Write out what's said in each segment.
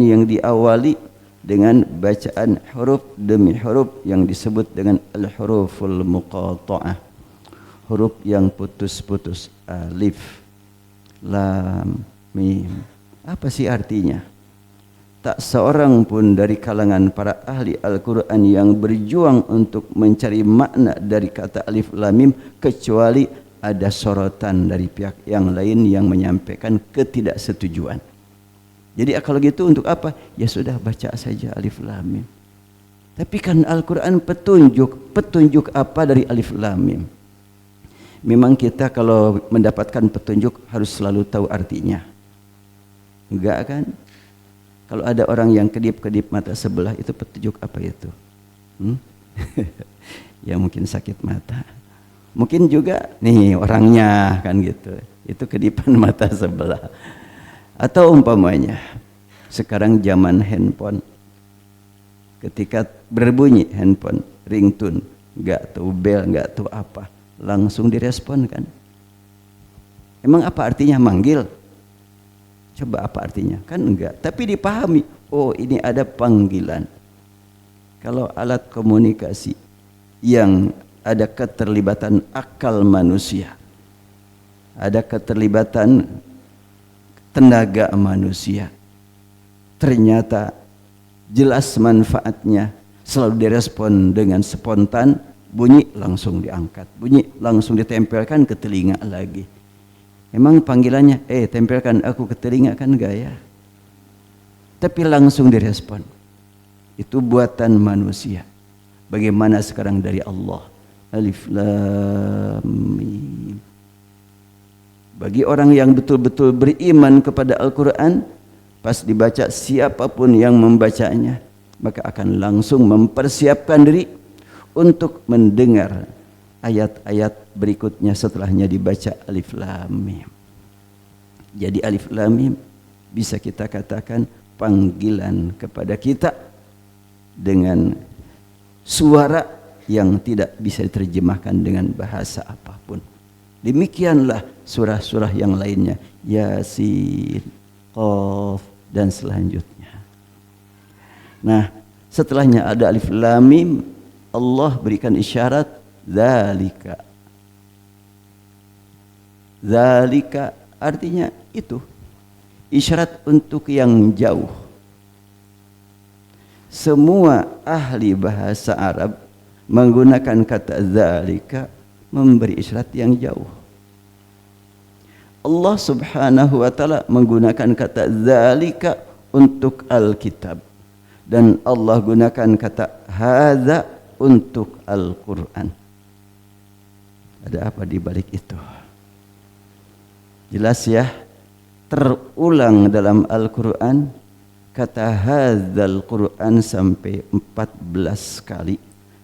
yang diawali dengan bacaan huruf demi huruf yang disebut dengan al-huruful muqatta'ah, huruf yang putus-putus, alif, lam, mim. Apa sih artinya? Tak seorang pun dari kalangan para ahli Al-Quran yang berjuang untuk mencari makna dari kata alif lam mim kecuali ada sorotan dari pihak yang lain yang menyampaikan ketidaksetujuan. Jadi kalau gitu untuk apa? Ya sudah, baca saja alif lam mim. Tapi kan Al-Quran petunjuk apa dari alif lam mim? Memang kita kalau mendapatkan petunjuk harus selalu tahu artinya. Enggak kan? Kalau ada orang yang kedip-kedip mata sebelah, itu petunjuk apa itu? Ya mungkin sakit mata. Mungkin juga nih orangnya kan gitu. Itu kedipan mata sebelah. Atau umpamanya sekarang zaman handphone, ketika berbunyi handphone, ringtone, nggak tahu bel, nggak tahu apa, langsung direspon kan? Emang apa artinya manggil? Coba apa artinya? Kan enggak, tapi dipahami. Oh, ini ada panggilan. Kalau alat komunikasi yang ada keterlibatan akal manusia, ada keterlibatan tenaga manusia, ternyata jelas manfaatnya, selalu direspon dengan spontan, bunyi langsung diangkat, bunyi langsung ditempelkan ke telinga lagi. Emang panggilannya, tempelkan aku ke telinga, kan enggak ya? Tapi langsung direspon. Itu buatan manusia. Bagaimana sekarang dari Allah? Alif lam mim. Bagi orang yang betul-betul beriman kepada Al-Quran, pas dibaca siapapun yang membacanya, maka akan langsung mempersiapkan diri untuk mendengar ayat-ayat berikutnya setelahnya dibaca alif lam mim. Jadi alif lam mim bisa kita katakan panggilan kepada kita dengan suara yang tidak bisa diterjemahkan dengan bahasa apapun. Demikianlah surah-surah yang lainnya, Yasin, Qaf, dan selanjutnya. Nah, setelahnya ada alif lam mim, Allah berikan isyarat zalika. Zalika artinya itu, isyarat untuk yang jauh. Semua ahli bahasa Arab menggunakan kata zalika memberi isyarat yang jauh. Allah Subhanahu wa taala menggunakan kata zalika untuk Alkitab, dan Allah gunakan kata hadza untuk Al-Quran. Ada apa di balik itu? Jelas ya, terulang dalam Al-Quran kata hadzal Quran sampai 14 kali,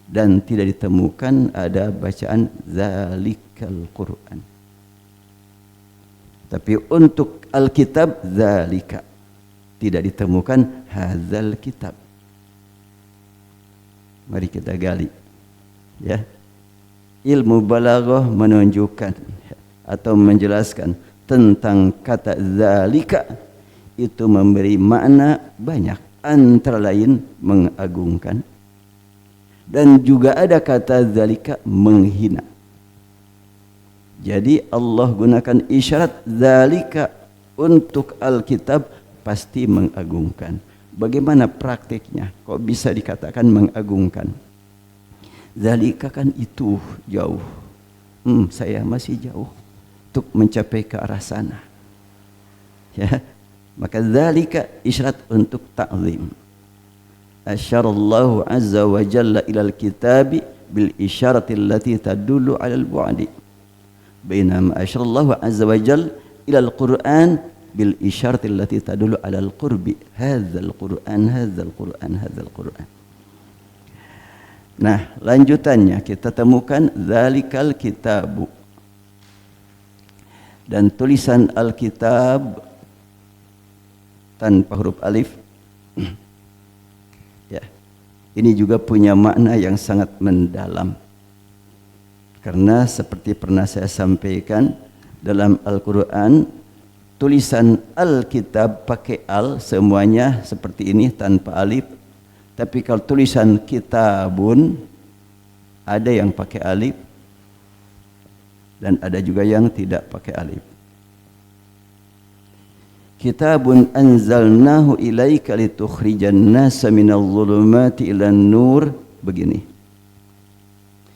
dan tidak ditemukan ada bacaan zalikal Quran. Tapi untuk Alkitab zalika, tidak ditemukan hadzal kitab. Mari kita gali, ya. Ilmu balaghah menunjukkan atau menjelaskan tentang kata zalika itu memberi makna banyak, antara lain mengagungkan, dan juga ada kata zalika menghina. Jadi Allah gunakan isyarat zalika untuk Alkitab pasti mengagungkan. Bagaimana praktiknya? Kok bisa dikatakan mengagungkan? Zalika kan itu jauh. Saya masih jauh untuk mencapai ke arah sana. Ya, maka zalika isyarat untuk ta'zim. Asyarallahu azza wa jalla ilal kitabi bil isyarati allati tadullu alal bu'adi. Bainama asyarallahu azza wa jalla ilal Qur'an bil isyarati allati tadullu alal qurbi. Hadzal Qur'an, hadzal Qur'an, hadzal Qur'an. Nah, lanjutannya kita temukan zalikal kitabu. Dan tulisan Alkitab tanpa huruf alif, ya, ini juga punya makna yang sangat mendalam. Karena seperti pernah saya sampaikan, dalam Al-Quran tulisan Alkitab pakai al, semuanya seperti ini tanpa alif. Tapi kalau tulisan kitabun, ada yang pakai alif dan ada juga yang tidak pakai alif. Kitabun anzalnahu ilaika litukhrijan nasa minal zulumati ilan nur, begini.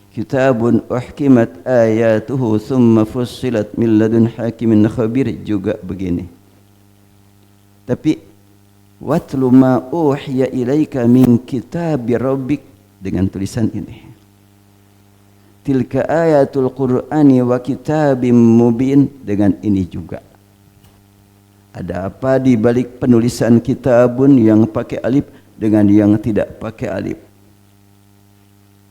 Kitabun uhkimat ayatuhu thumma fussilat min ladun hakimin khabir, juga begini. Tapi watlu ma uhiya ilaika min kitabi rabbik, dengan tulisan ini. Tilka ayatul qur'ani wa kitabim mubin, dengan ini juga. Ada apa di balik penulisan kitabun yang pakai alif dengan yang tidak pakai alif?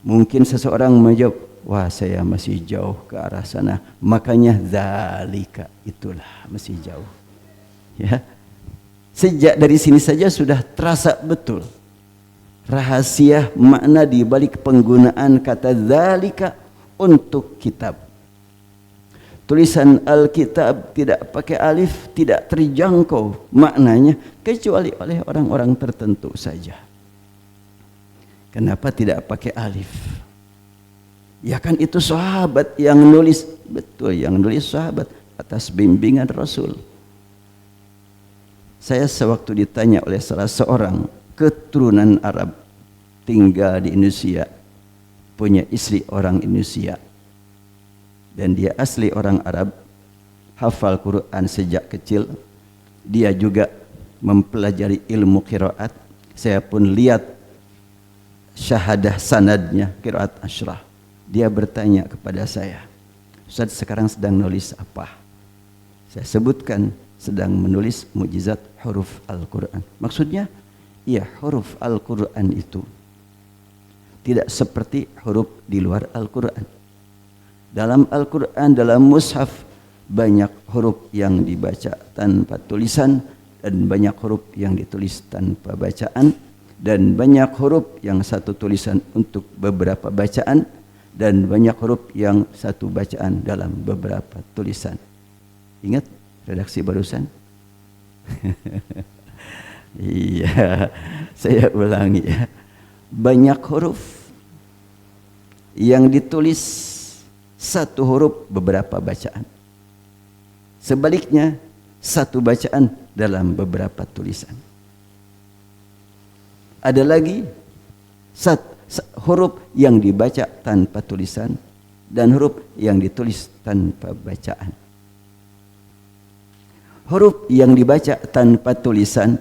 Mungkin seseorang menjawab, wah saya masih jauh ke arah sana, makanya zalika, itulah masih jauh. Ya, sejak dari sini saja sudah terasa betul rahasia makna di balik penggunaan kata zalika untuk kitab. Tulisan Alkitab tidak pakai alif, tidak terjangkau maknanya kecuali oleh orang-orang tertentu saja. Kenapa tidak pakai alif? Ya kan itu sahabat yang nulis, betul, yang nulis sahabat atas bimbingan Rasul. Saya sewaktu ditanya oleh salah seorang keturunan Arab, tinggal di Indonesia, punya istri orang Indonesia, dan dia asli orang Arab, hafal Quran sejak kecil. Dia juga mempelajari ilmu qiraat. Saya pun lihat syahadah sanadnya, qiraat asyrah. Dia bertanya kepada saya, Ustaz sekarang sedang nulis apa? Saya sebutkan sedang menulis mukjizat huruf Al-Quran. Maksudnya, iya, huruf Al-Quran itu tidak seperti huruf di luar Al-Quran. Dalam Al-Quran, dalam mushaf, banyak huruf yang dibaca tanpa tulisan dan banyak huruf yang ditulis tanpa bacaan, dan banyak huruf yang satu tulisan untuk beberapa bacaan, dan banyak huruf yang satu bacaan dalam beberapa tulisan. Ingat redaksi barusan? Iya, saya ulangi ya. Banyak huruf yang ditulis satu huruf beberapa bacaan. Sebaliknya, satu bacaan dalam beberapa tulisan. Ada lagi huruf yang dibaca tanpa tulisan dan huruf yang ditulis tanpa bacaan. Huruf yang dibaca tanpa tulisan,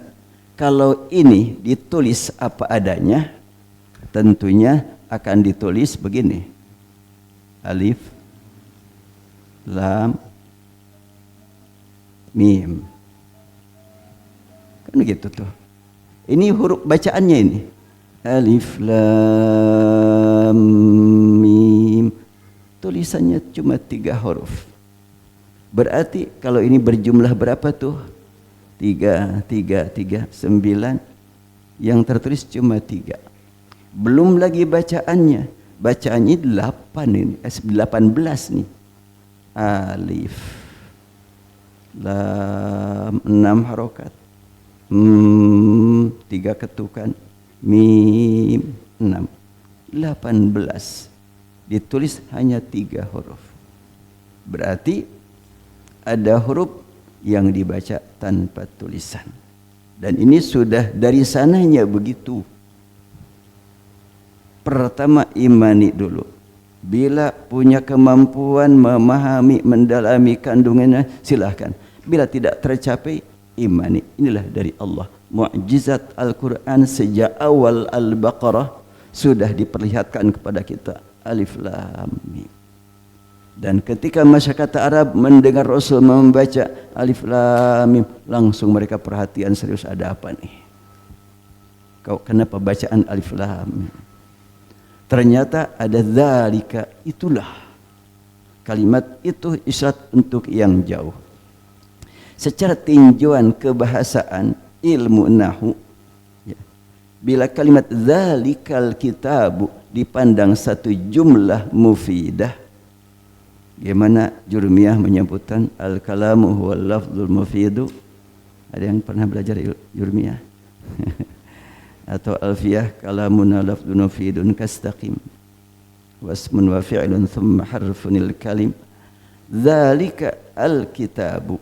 kalau ini ditulis apa adanya, tentunya akan ditulis begini. Alif, lam, mim. Kan begitu tuh. Ini huruf bacaannya ini. Alif, lam, mim. Tulisannya cuma 3 huruf. Berarti kalau ini berjumlah berapa tuh? 3, 9. Yang tertulis cuma 3. Belum lagi bacaannya. Bacaannya 8 ini. 18 nih. Alif, lam, 6 harokat. 3 ketukan, mim 6, 18. Ditulis hanya 3 huruf. Berarti ada huruf yang dibaca tanpa tulisan. Dan ini sudah dari sananya begitu. Pertama imani dulu. Bila punya kemampuan memahami, mendalami kandungannya, silahkan. Bila tidak tercapai, imani. Inilah dari Allah. Mukjizat Al-Quran sejak awal Al-Baqarah sudah diperlihatkan kepada kita. Alif Lam Mim. Dan ketika masyarakat Arab mendengar Rasul membaca Alif Lam Mim, langsung mereka perhatian serius, ada apa nih? Kenapa bacaan Alif Lam Mim? Ternyata ada dzalika, itulah. Kalimat itu isyarat untuk yang jauh. Secara tinjauan kebahasaan ilmu nahwu, ya, bila kalimat dzalikal kitabu dipandang satu jumlah mufidah, Bagaimana Jurmiyah menyebutkan al-kalamu huwal lafzul mufidu? Ada yang pernah belajar Jurmiyah? Atau Alfiyah, kalamuna lafzun mufidun kastaqim wasmun wa fi'lun thumma harfunil kalim dzalika al-kitabu.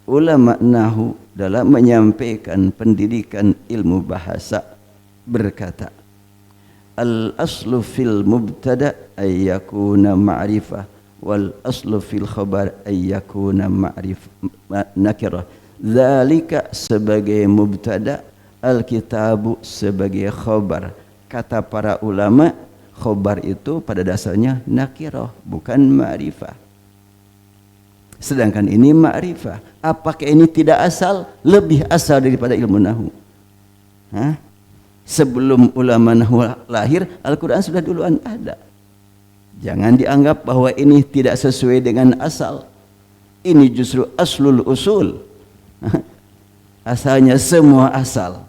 Ulama nahu dalam menyampaikan pendidikan ilmu bahasa berkata, al-aslu fil mubtada ay yakuna ma'rifah wal aslu fil khabar ay yakuna nakirah. Dzalika sebagai mubtada, al-kitabu sebagai khabar. Kata para ulama, khabar itu pada dasarnya nakirah, bukan ma'rifah. Sedangkan ini ma'rifah. Apakah ini tidak asal? Lebih asal daripada ilmu nahwu. Sebelum ulama nahwu lahir, Al-Quran sudah duluan ada. Jangan dianggap bahwa ini tidak sesuai dengan asal. Ini justru aslul usul. Asalnya semua asal.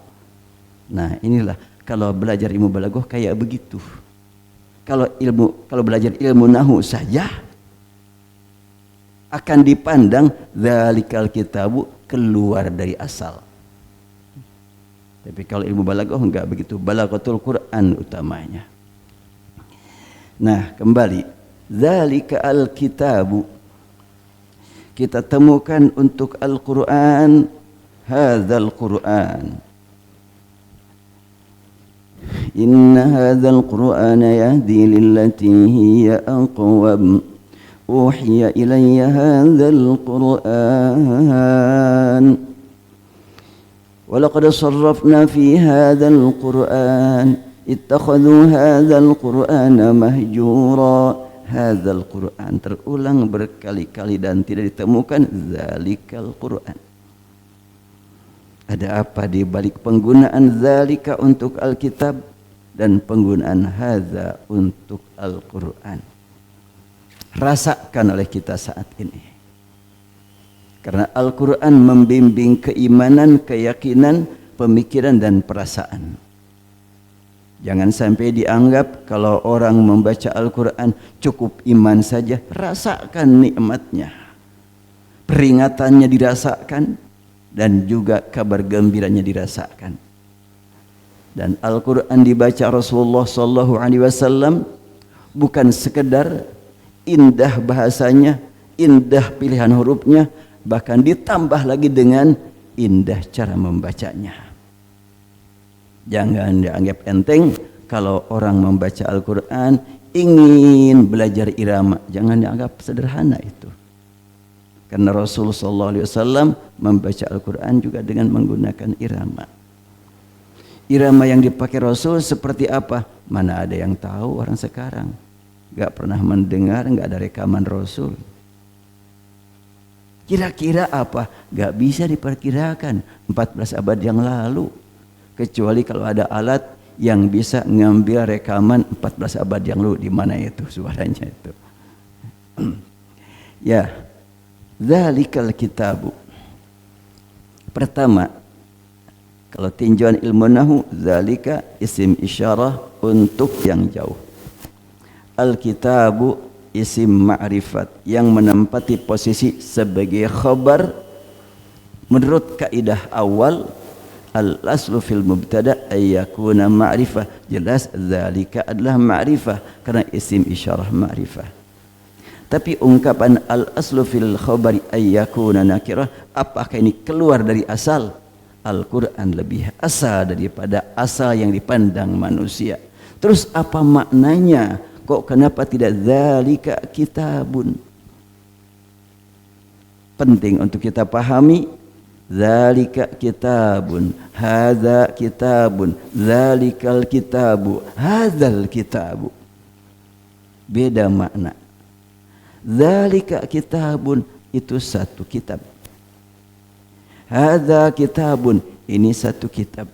Nah, inilah kalau belajar ilmu balaghah kayak begitu. Kalau belajar ilmu nahwu saja akan dipandang dzalikal kitabu, keluar dari asal. Tapi kalau ilmu balaghah enggak begitu. Balaghatul Quran utamanya. Nah, kembali dzalikal kitabu kita temukan untuk Al-Quran, hadzal Quran. Inna hadzal Qur'ana yahdi lillati hiya aqwam. Uhiya ilayya hadzal Qur'an. Walaqad sarrafna fi hadzal Qur'an. Ittakhadhu hadzal Qur'ana mahjura. Hadzal Quran terulang berkali-kali dan tidak ditemukan zalikal Quran. Ada apa di balik penggunaan zalika untuk Alkitab dan penggunaan hadza untuk Al-Quran? Rasakan oleh kita saat ini. Karena Al-Quran membimbing keimanan, keyakinan, pemikiran dan perasaan. Jangan sampai dianggap kalau orang membaca Al-Quran cukup iman saja. Rasakan nikmatnya, peringatannya dirasakan, dan juga kabar gembiranya dirasakan. Dan Al-Quran dibaca Rasulullah SAW bukan sekedar indah bahasanya, indah pilihan hurufnya, bahkan ditambah lagi dengan indah cara membacanya. Jangan dianggap enteng kalau orang membaca Al-Quran ingin belajar irama. Jangan dianggap sederhana itu. Karena Rasulullah SAW membaca Al-Quran juga dengan menggunakan irama. Irama yang dipakai Rasul seperti apa? Mana ada yang tahu orang sekarang. Gak pernah mendengar, gak ada rekaman Rasul. Kira-kira apa? Gak bisa diperkirakan 14 abad yang lalu. Kecuali kalau ada alat yang bisa ngambil rekaman 14 abad yang lalu. Di mana itu suaranya itu? Ya, dzalikal kitabu. Pertama, kalau tinjauan ilmu nahwu, dzalika isim isyarah untuk yang jauh. Al-kitabu isim ma'rifat yang menempati posisi sebagai khabar menurut kaidah awal. Al-aslu fil mubtada ay yakuna ma'rifah. Jelas dzalika adalah ma'rifah karena isim isyarah ma'rifah. Tapi ungkapan al-aslu fil khabari ay yakuna nakirah, apakah ini keluar dari asal? Al-Quran lebih asal daripada asal yang dipandang manusia. Terus apa maknanya? Kok kenapa tidak dzalika kitabun? Penting untuk kita pahami. Dzalika kitabun, hadza kitabun, dzalikal kitabu, hadzal kitabu. Beda makna. Dzalika kitabun itu satu kitab. Hadza kitabun ini satu kitab.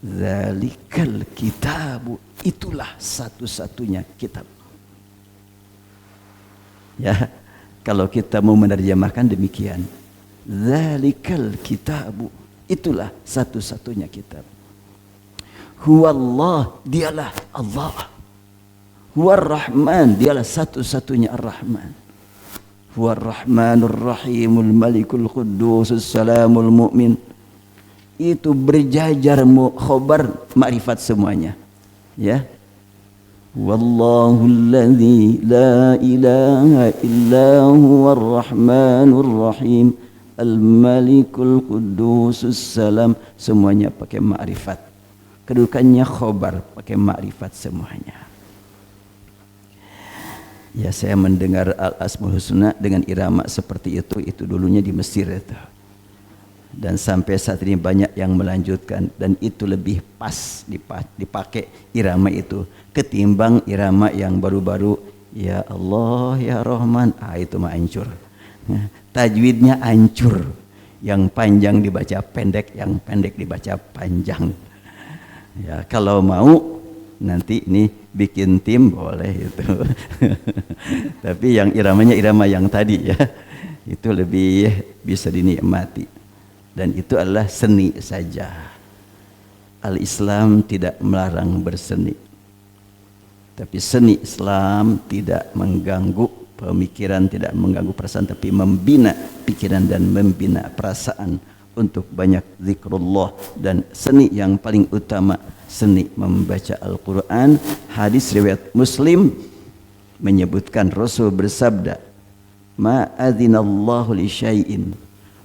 Dzalikal kitabu itulah satu-satunya kitab. Ya, kalau kita mau menerjemahkan demikian. Dzalikal kitabu itulah satu-satunya kitab. Huwallah, dialah Allah. Huwar Rahman, dialah satu-satunya Ar-Rahman. Huwar Rahmanur Rahimul Malikul Quddus Salamul Mu'min. Itu berjajar khobar makrifat semuanya. Ya. Wallahul ladzi la ilaha illa huwar rahmanur rahim al malikul quddus salam, semuanya pakai makrifat. Kedudukannya khobar pakai makrifat semuanya. Ya, saya mendengar Al-Asmaul Husna dengan irama seperti itu dulunya di Mesir itu. Dan sampai saat ini banyak yang melanjutkan, dan itu lebih pas dipakai irama itu ketimbang irama yang baru-baru ya Allah ya Rahman. Itu mah hancur. Tajwidnya hancur. Yang panjang dibaca pendek, yang pendek dibaca panjang. Ya, kalau mau nanti ini bikin tim boleh itu. Tapi yang iramanya irama yang tadi ya, itu lebih bisa dinikmati. Dan itu adalah seni saja. Al-Islam tidak melarang berseni. Tapi seni Islam tidak mengganggu pemikiran, tidak mengganggu perasaan, tapi membina pikiran dan membina perasaan untuk banyak zikrullah. Dan seni yang paling utama, seni membaca Al-Quran. Hadis riwayat Muslim menyebutkan Rasul bersabda, ma adzinallahu li syai'in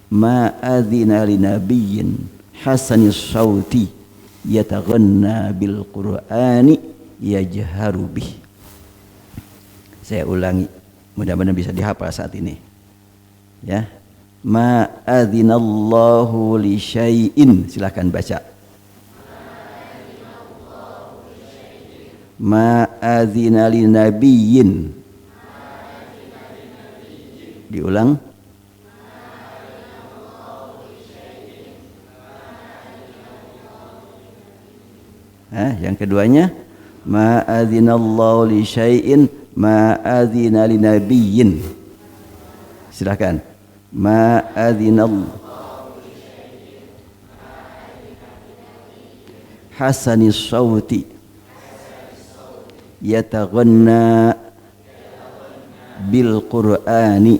ma adzina li nabiyyin hasanis sauti yataghanna bil qur'ani yajharu bih. Saya ulangi, mudah-mudahan bisa dihafal saat ini. Ya. Ma adzinallahu li syai'in, silakan baca. Ma adzina li nabiyyin. Diulang. Yang keduanya, ma adzinallahu li syai'in ma adzina li nabiyyin. Silakan. Ma adzinallahu hasanis sauti yataghanna bil qur'ani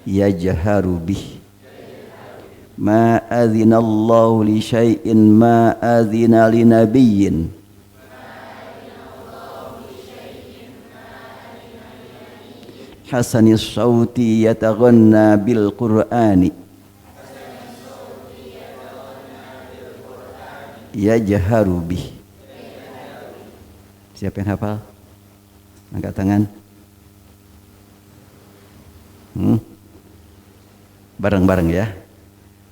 yajharu bih. Ma adzinallahu li syai'in ma adzina li nabiyyin hasanis sauti yataghanna bil qur'ani yajharu bih. Siapa yang hafal? Angkat tangan. Bareng-bareng ya.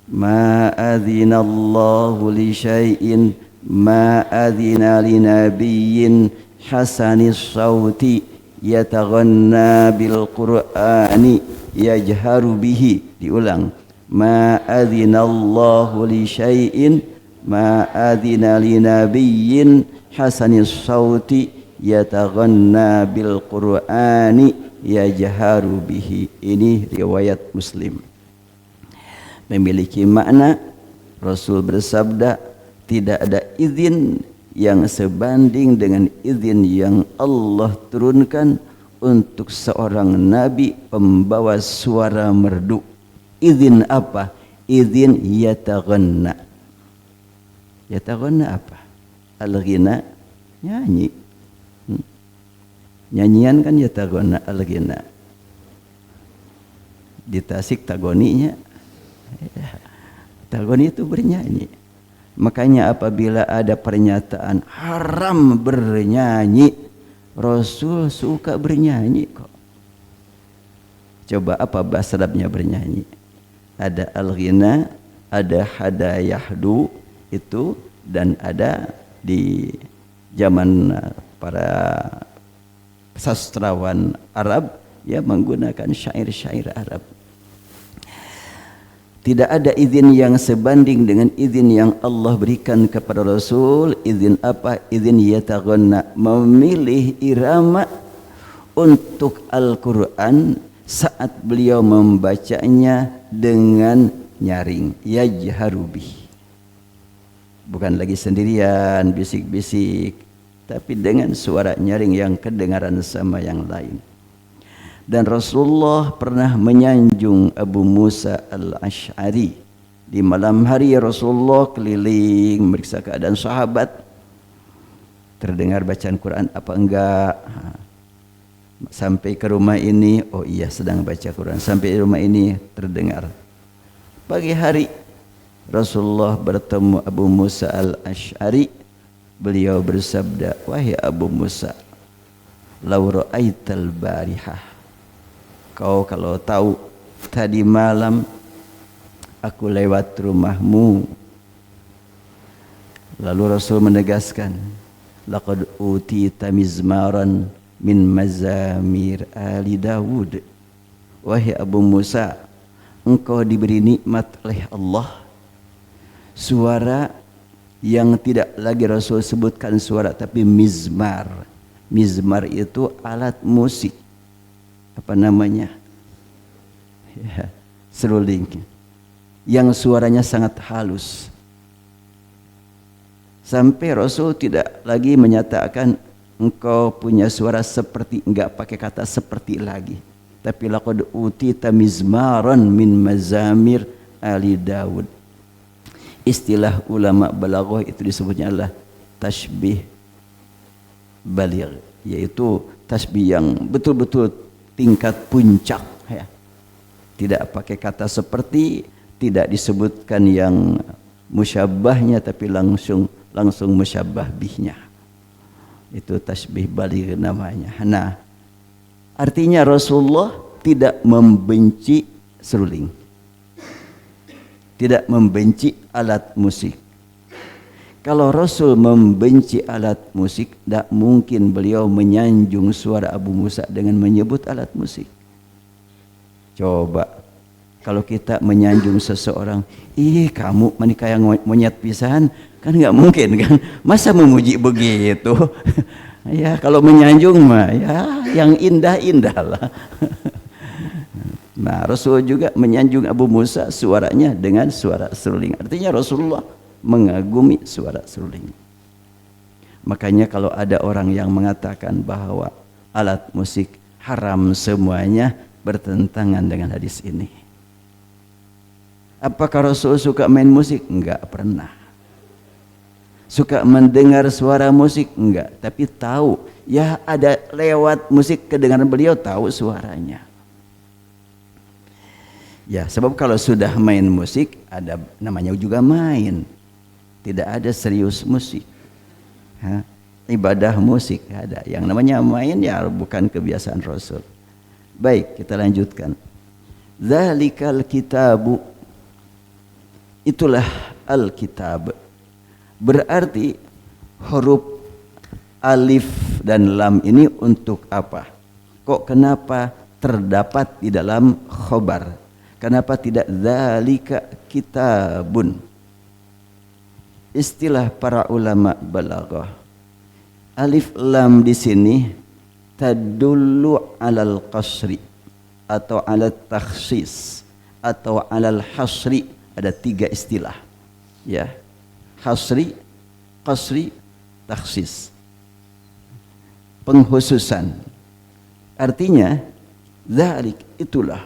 Ma adzinallahu li syai'in ma adzina li nabiyyin hasanis sauti yataghanna bil qur'ani yajharu bihi. Diulang. Ma adzinallahu li syai'in ma adzina li nabiyyin hasanis sauti yataghanna bil qur'ani yajharu bihi. Ini riwayat Muslim. Memiliki makna Rasul bersabda, tidak ada izin yang sebanding dengan izin yang Allah turunkan untuk seorang nabi pembawa suara merdu. Izin apa? Izin yataghanna. Yataghanna apa? Al-ghina, nyanyi. Nyanyian kan yataghanna al-ghina. Di Tasik tagoninya, tagoni itu bernyanyi. Makanya apabila ada pernyataan haram bernyanyi, Rasul suka bernyanyi kok. Coba apa bahasa Arabnya bernyanyi? Ada al-ghina, ada hadayahdu itu, dan ada di zaman para sastrawan Arab ya menggunakan syair-syair Arab. Tidak ada izin yang sebanding dengan izin yang Allah berikan kepada Rasul. Izin apa? Izin yataghanna, memilih irama untuk Al-Quran saat beliau membacanya dengan nyaring. Yajharu bih. Bukan lagi sendirian, bisik-bisik. tapi dengan suara nyaring yang kedengaran sama yang lain. Dan Rasulullah pernah menyanjung Abu Musa al-Ash'ari. Di malam hari Rasulullah keliling meriksa keadaan sahabat. Terdengar bacaan Quran apa enggak? Sampai ke rumah ini, oh iya sedang baca Quran. Sampai di rumah ini terdengar. Pagi hari Rasulullah bertemu Abu Musa al-Ash'ari. Beliau bersabda, wahai Abu Musa, lau ra'aital barihah, kau kalau tahu tadi malam aku lewat rumahmu. Lalu Rasul menegaskan, laqad utita mizmaran min mazamir ali Dawud. Wahai Abu Musa, engkau diberi nikmat oleh Allah suara yang tidak lagi Rasul sebutkan suara, tapi mizmar. Mizmar itu alat musik. Apa namanya? Ya, seruling. Yang suaranya sangat halus. Sampai Rasul tidak lagi menyatakan engkau punya suara seperti, enggak pakai kata seperti lagi. Tapi laqad utita mizmaran min mazamir ali Dawud. Istilah ulama balaghah itu disebutnya adalah tasbih baligh, yaitu tasbih yang betul-betul tingkat puncak ya. Tidak pakai kata seperti, tidak disebutkan yang musyabbahnya, tapi langsung musyabbah bihnya. Itu tasbih baligh namanya. Nah, artinya Rasulullah tidak membenci seruling, tidak membenci alat musik. Kalau Rasul membenci alat musik, tidak mungkin beliau menyanjung suara Abu Musa dengan menyebut alat musik. Coba kalau kita menyanjung seseorang, ih kamu menikah yang monyet pisahan, kan nggak mungkin kan? Masa memuji begitu? Ya kalau menyanjung mah ya yang indah-indah lah. Nah, Rasul juga menyanjung Abu Musa suaranya dengan suara seruling. Artinya Rasulullah mengagumi suara seruling. Makanya kalau ada orang yang mengatakan bahwa alat musik haram semuanya, bertentangan dengan hadis ini. Apakah Rasul suka main musik? Enggak pernah. Suka mendengar suara musik? Enggak. Tapi tahu, ya ada lewat musik kedengaran beliau, tahu suaranya. Ya, sebab kalau sudah main musik, ada namanya juga main. Tidak ada serius musik. Ibadah musik ada. Yang namanya main ya bukan kebiasaan Rasul. Baik, kita lanjutkan. Zalikal kitabu, itulah al-kitab. Berarti huruf alif dan lam ini untuk apa? Kok kenapa terdapat di dalam khobar? Kenapa tidak zalika kitabun? Istilah para ulama balaghah. Alif lam di sini tadullu alal qasri atau alal takhsis atau alal hasri. Ada 3 istilah. Ya. Hasri, qasri, takhsis. Penghususan. Artinya zalik itulah.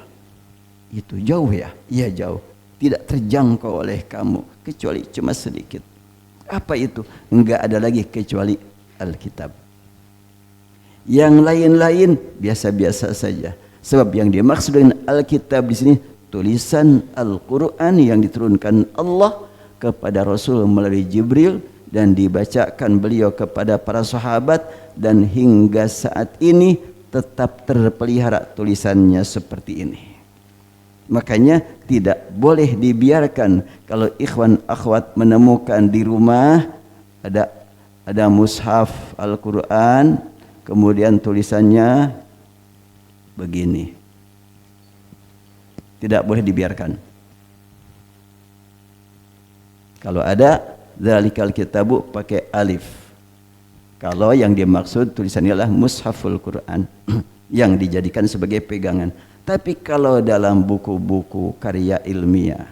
Itu jauh ya? Iya jauh. Tidak terjangkau oleh kamu kecuali cuma sedikit. Apa itu? Enggak ada lagi kecuali Alkitab. Yang lain-lain biasa-biasa saja. Sebab yang dimaksud dengan Alkitab di sini tulisan Al-Quran yang diturunkan Allah kepada Rasul melalui Jibril dan dibacakan beliau kepada para sahabat, dan hingga saat ini tetap terpelihara tulisannya seperti ini. Makanya tidak boleh dibiarkan kalau ikhwan akhwat menemukan di rumah ada mushaf Al-Quran, kemudian tulisannya begini. Tidak boleh dibiarkan. Kalau ada zalikal kitabu pakai alif. Kalau yang dimaksud tulisannya adalah mushaful Quran yang dijadikan sebagai pegangan. Tapi kalau dalam buku-buku karya ilmiah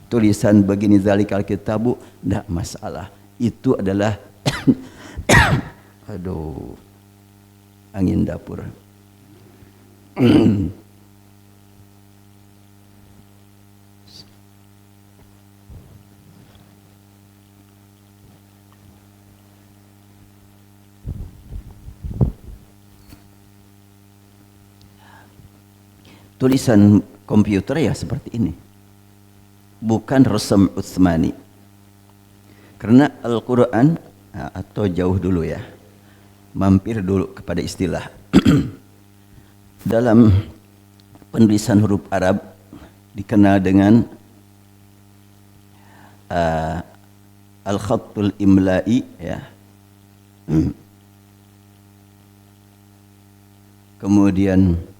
tulisan begini zalikal kitabu, tidak masalah. Itu adalah Aduh, angin dapur. Tulisan komputer ya seperti ini, bukan rasam Utsmani. Karena Al-Quran, atau jauh dulu ya, mampir dulu kepada istilah. Dalam penulisan huruf Arab dikenal dengan al-khattul imla'i ya. Kemudian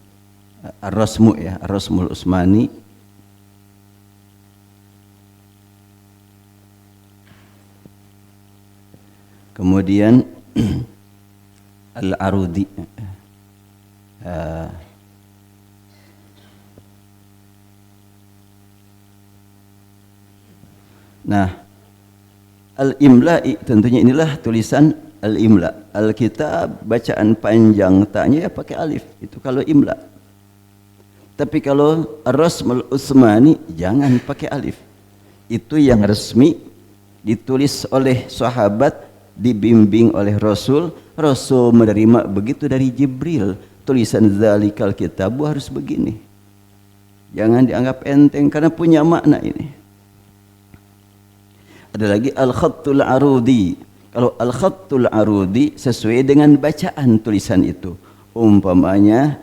ar-rasmu ya, ar-rasmul Utsmani. Kemudian al-arudi. Nah, al-imla'i tentunya inilah tulisan al-imla. Al-kitab bacaan panjang taknya ya pakai alif, itu kalau imla. Tapi kalau ar-rasmul Utsmani jangan pakai alif. Itu yang resmi, ditulis oleh sahabat, dibimbing oleh Rasul. Rasul menerima begitu dari Jibril. Tulisan zalikal kitabu harus begini. Jangan dianggap enteng karena punya makna ini. Ada lagi al-khattul arudi. Kalau al-khattul arudi sesuai dengan bacaan tulisan itu. Umpamanya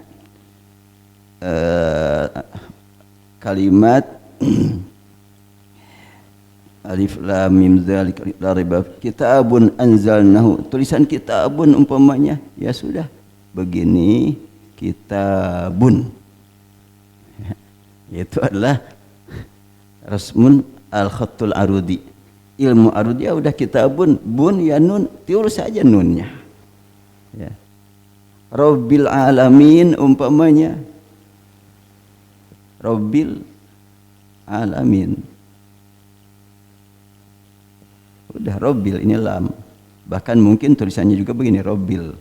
kalimat alif lam mim dzalika la raiba kitabun anzalnahu, tulisan kitabun umpamanya, ya sudah begini kitabun. Itu adalah rasmun al-khattul arudi. Ilmu arudi ya udah kitabun, bun ya nun, tiurus saja nunnya. Ya. Rabbil alamin umpamanya, Rabbil alamin. Udah Rabbil ini lam. Bahkan mungkin tulisannya juga begini Rabbil.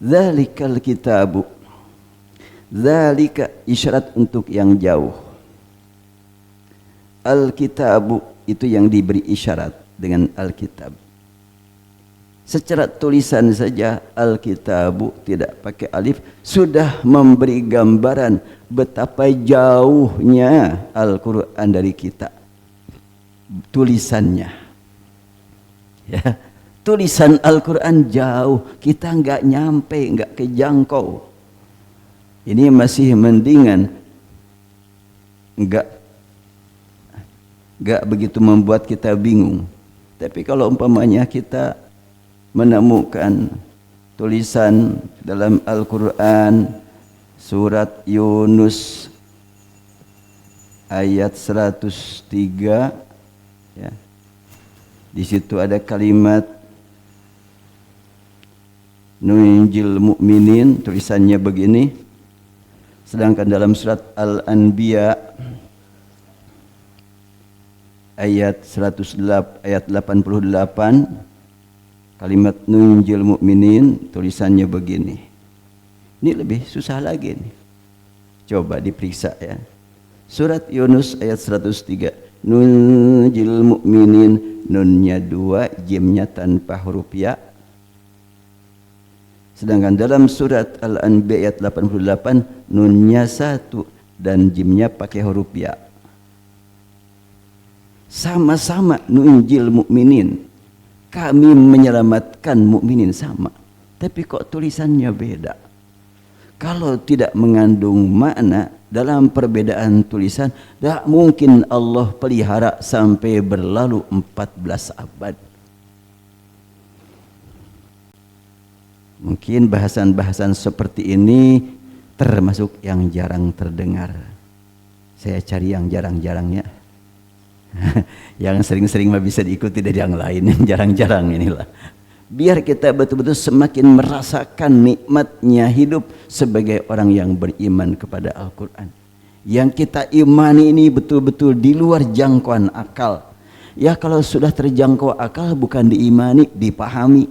Zalikal kitabu. Zalika isyarat untuk yang jauh. Al-kitabu itu yang diberi isyarat dengan al-kitab. Secara tulisan saja Alkitabu tidak pakai alif sudah memberi gambaran betapa jauhnya Al-Quran dari kita. Tulisannya, ya, tulisan Al-Quran jauh, kita nggak nyampe, nggak kejangkau. Ini masih mendingan, nggak begitu membuat kita bingung. Tapi kalau umpamanya kita menemukan tulisan dalam Al-Quran surat Yunus ayat 103 ya. Di situ ada kalimat nunjil mu'minin, tulisannya begini. Sedangkan dalam surat Al-Anbiya ayat 88 kalimat nunjil mu'minin tulisannya begini. Ini lebih susah lagi nih. Coba diperiksa ya. Surat Yunus ayat 103. Nunjil mu'minin, nunnya 2, jimnya tanpa huruf ya. Sedangkan dalam surat Al-Anbiya ayat 88 nunnya 1 dan jimnya pakai huruf ya. Sama-sama nunjil mu'minin. Kami menyelamatkan mukminin, sama, tapi kok tulisannya beda. Kalau tidak mengandung makna dalam perbedaan tulisan, tak mungkin Allah pelihara sampai berlalu 14 abad. Mungkin bahasan-bahasan seperti ini termasuk yang jarang terdengar. Saya cari yang jarang-jarangnya. Yang sering-sering mah bisa diikuti dari yang lain, yang jarang-jarang inilah. Biar kita betul-betul semakin merasakan nikmatnya hidup sebagai orang yang beriman kepada Al-Quran. Yang kita imani ini betul-betul di luar jangkauan akal. Ya kalau sudah terjangkau akal bukan diimani, dipahami.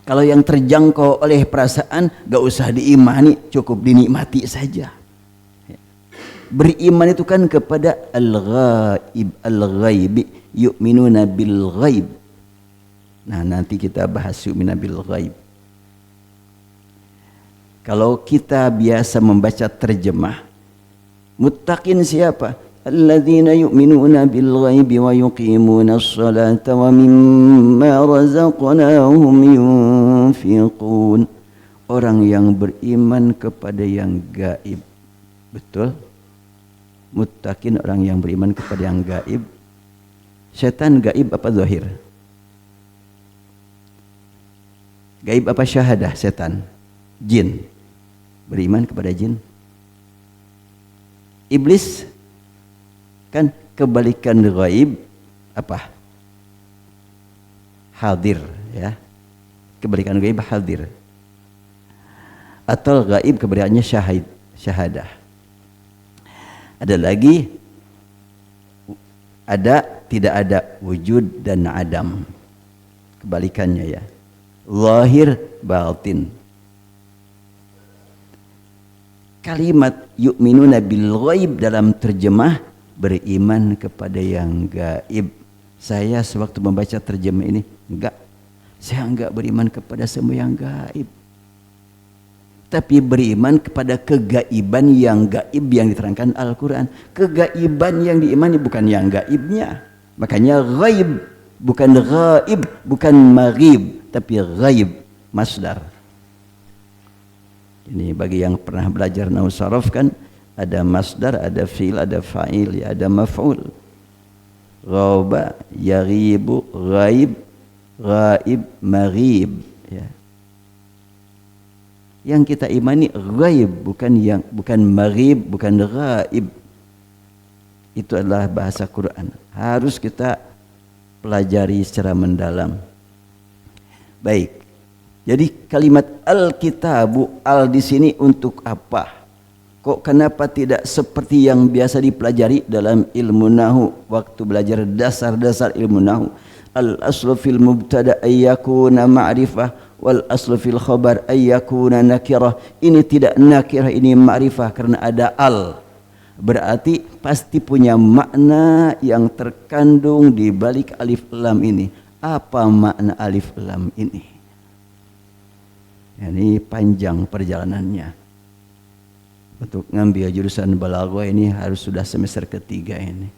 Kalau yang terjangkau oleh perasaan gak usah diimani, cukup dinikmati saja. Beriman itu kan kepada al-ghaib, al-ghaib, yu'minuna bil ghaib. Nah, nanti kita bahas yu'minuna bil ghaib. Kalau kita biasa membaca terjemah, muttaqin siapa? Alladzina yu'minuna bil ghaibi wa yuqimuna as-salata wa mimma razaqnahum yunfiqun. Orang yang beriman kepada yang gaib. Betul? Muttaqin orang yang beriman kepada yang gaib. Setan gaib apa zahir? Gaib apa syahadah setan? Jin. Beriman kepada jin. Iblis kan kebalikan gaib apa? Hadir, ya. Kebalikan gaib hadir. Atau gaib kebalikannya syahadah. Ada lagi, ada, tidak ada, wujud dan adam. Kebalikannya ya. Zahir, batin. Kalimat yu'minuna bil ghaib dalam terjemah beriman kepada yang gaib. Saya sewaktu membaca terjemah ini, saya enggak beriman kepada semua yang gaib. Tapi beriman kepada kegaiban yang gaib yang diterangkan Al-Quran. Kegaiban yang diimani bukan yang gaibnya. Makanya ghaib, bukan ghaib, bukan maghib, tapi ghaib, masdar. Ini bagi yang pernah belajar nahwu saraf kan, ada masdar, ada fi'il, ada fa'il, ada maf'ul. Ghaba, yaghibu, ghaib, ghaib, maghib, ya. Yang kita imani ghaib, bukan maghib, bukan ghaib. Itu adalah bahasa Quran. Harus kita pelajari secara mendalam. Baik. Jadi kalimat al-kitabu, al di sini untuk apa? Kok kenapa tidak seperti yang biasa dipelajari dalam ilmu nahwu waktu belajar dasar-dasar ilmu nahwu? Al-aslu fil mubtada ayyakuna ma'rifah wal aslu fil khabar ayyakuna nakirah. Ini tidak nakirah, ini ma'rifah karena ada al. Berarti pasti punya makna yang terkandung di balik alif lam ini. Apa makna alif lam ini? Ini panjang perjalanannya. Untuk ngambil jurusan balaghah ini harus sudah semester ketiga ini.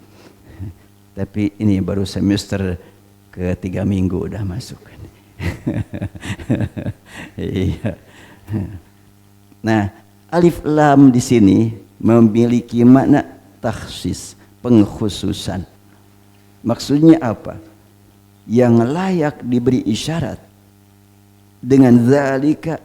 Tapi ini baru semester ke 3 minggu udah masuk. Iya. Nah, alif lam di sini memiliki makna takhsis, pengkhususan. Maksudnya apa? Yang layak diberi isyarat dengan zalika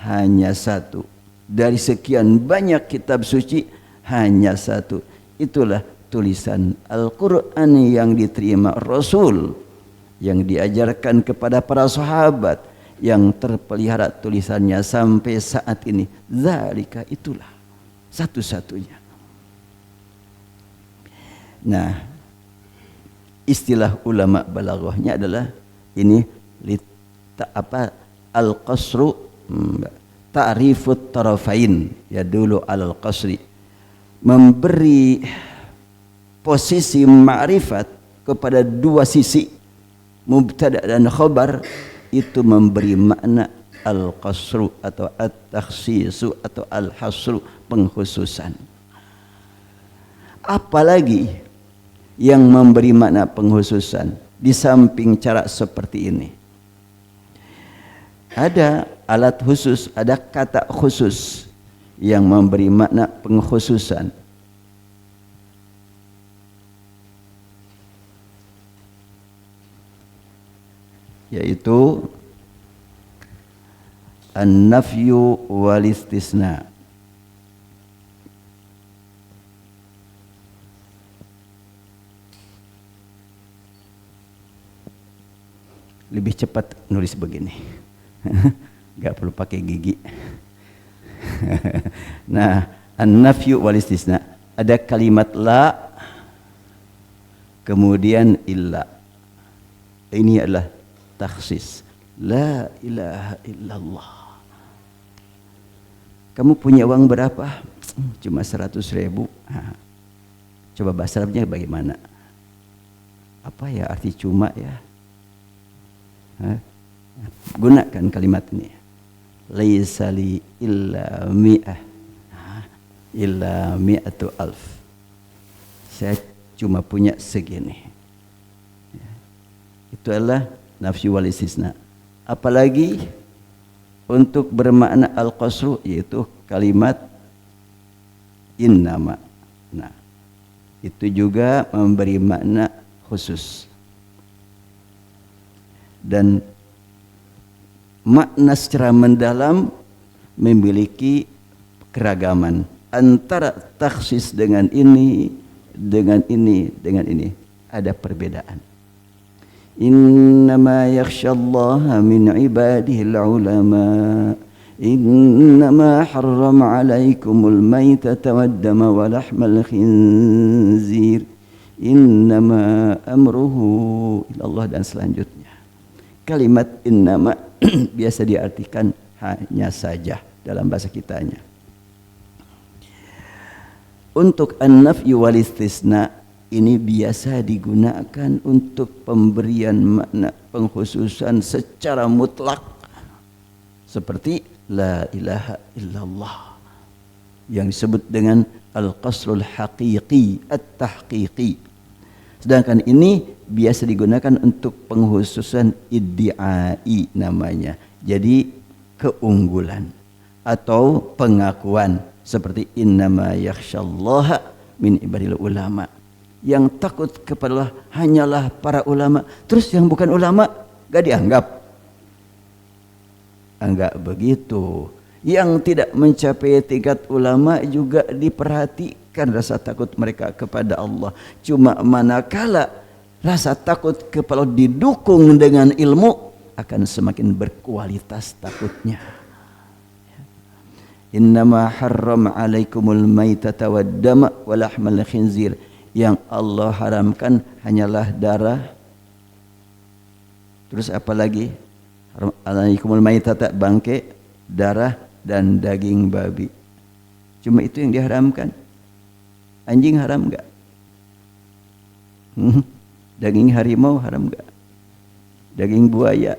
hanya satu. Dari sekian banyak kitab suci hanya satu. Itulah tulisan Al-Quran yang diterima Rasul, yang diajarkan kepada para sahabat, yang terpelihara tulisannya sampai saat ini. Zalika, itulah satu-satunya. Nah, istilah ulama balaghahnya adalah ini al-qasru, ta'rifut tarafain, ya dulu al-qasri, memberi posisi ma'rifat kepada dua sisi mubtada dan khabar, itu memberi makna al-qasru atau at-takhsisu atau al-hasru, pengkhususan. Apalagi yang memberi makna pengkhususan di samping cara seperti ini? Ada alat khusus, ada kata khusus yang memberi makna pengkhususan. Yaitu an-nafyu wal istisna. Lebih cepat nulis begini. Gak perlu pakai gigi. Nah, An-nafyu wal istisna. Ada kalimat la, kemudian illa. Ini adalah takhsis. La ilaha illallah. Kamu punya uang berapa? Cuma 100.000. Coba bahasa Arabnya bagaimana? Apa ya arti cuma ya? Gunakan kalimat ini. Laisa li illa mi'ah. Illa mi'atu alf. Saya cuma punya segini. Itu adalah nafyu wal istisna. Apalagi untuk bermakna al-qasru, yaitu kalimat innama. Nah, itu juga memberi makna khusus. Dan makna secara mendalam memiliki keragaman antara takhsis dengan ini, dengan ini, dengan ini. Ada perbedaan. Innama yakhshallaha min ibadihil ulama. Innama harrama alaikumul maitata waddama wa lahmal khinzir. Innama amruhu ilallah, dan selanjutnya. Kalimat innama biasa diartikan hanya saja dalam bahasa kitanya. Untuk an-nafyu wal istisna ini biasa digunakan untuk pemberian makna pengkhususan secara mutlak, seperti la ilaha illallah yang disebut dengan al-qasrul haqiqi, at-tahqiqi. Sedangkan ini biasa digunakan untuk pengkhususan iddi'ai namanya. Jadi keunggulan atau pengakuan, seperti innama yakhshallaha min ibadil ulama. Yang takut kepada Allah hanyalah para ulama. Terus yang bukan ulama gak dianggap? Enggak begitu. Yang tidak mencapai tingkat ulama juga diperhatikan rasa takut mereka kepada Allah. Cuma manakala rasa takut kepada Allah didukung dengan ilmu, akan semakin berkualitas takutnya. Innama harram alaikumul maitata waddama wa lahmal khinzir. Yang Allah haramkan hanyalah darah. Terus apa lagi? Haram alaikumul maitata, bangkai, darah, dan daging babi. Cuma itu yang diharamkan. Anjing haram enggak? Daging harimau haram enggak? Daging buaya.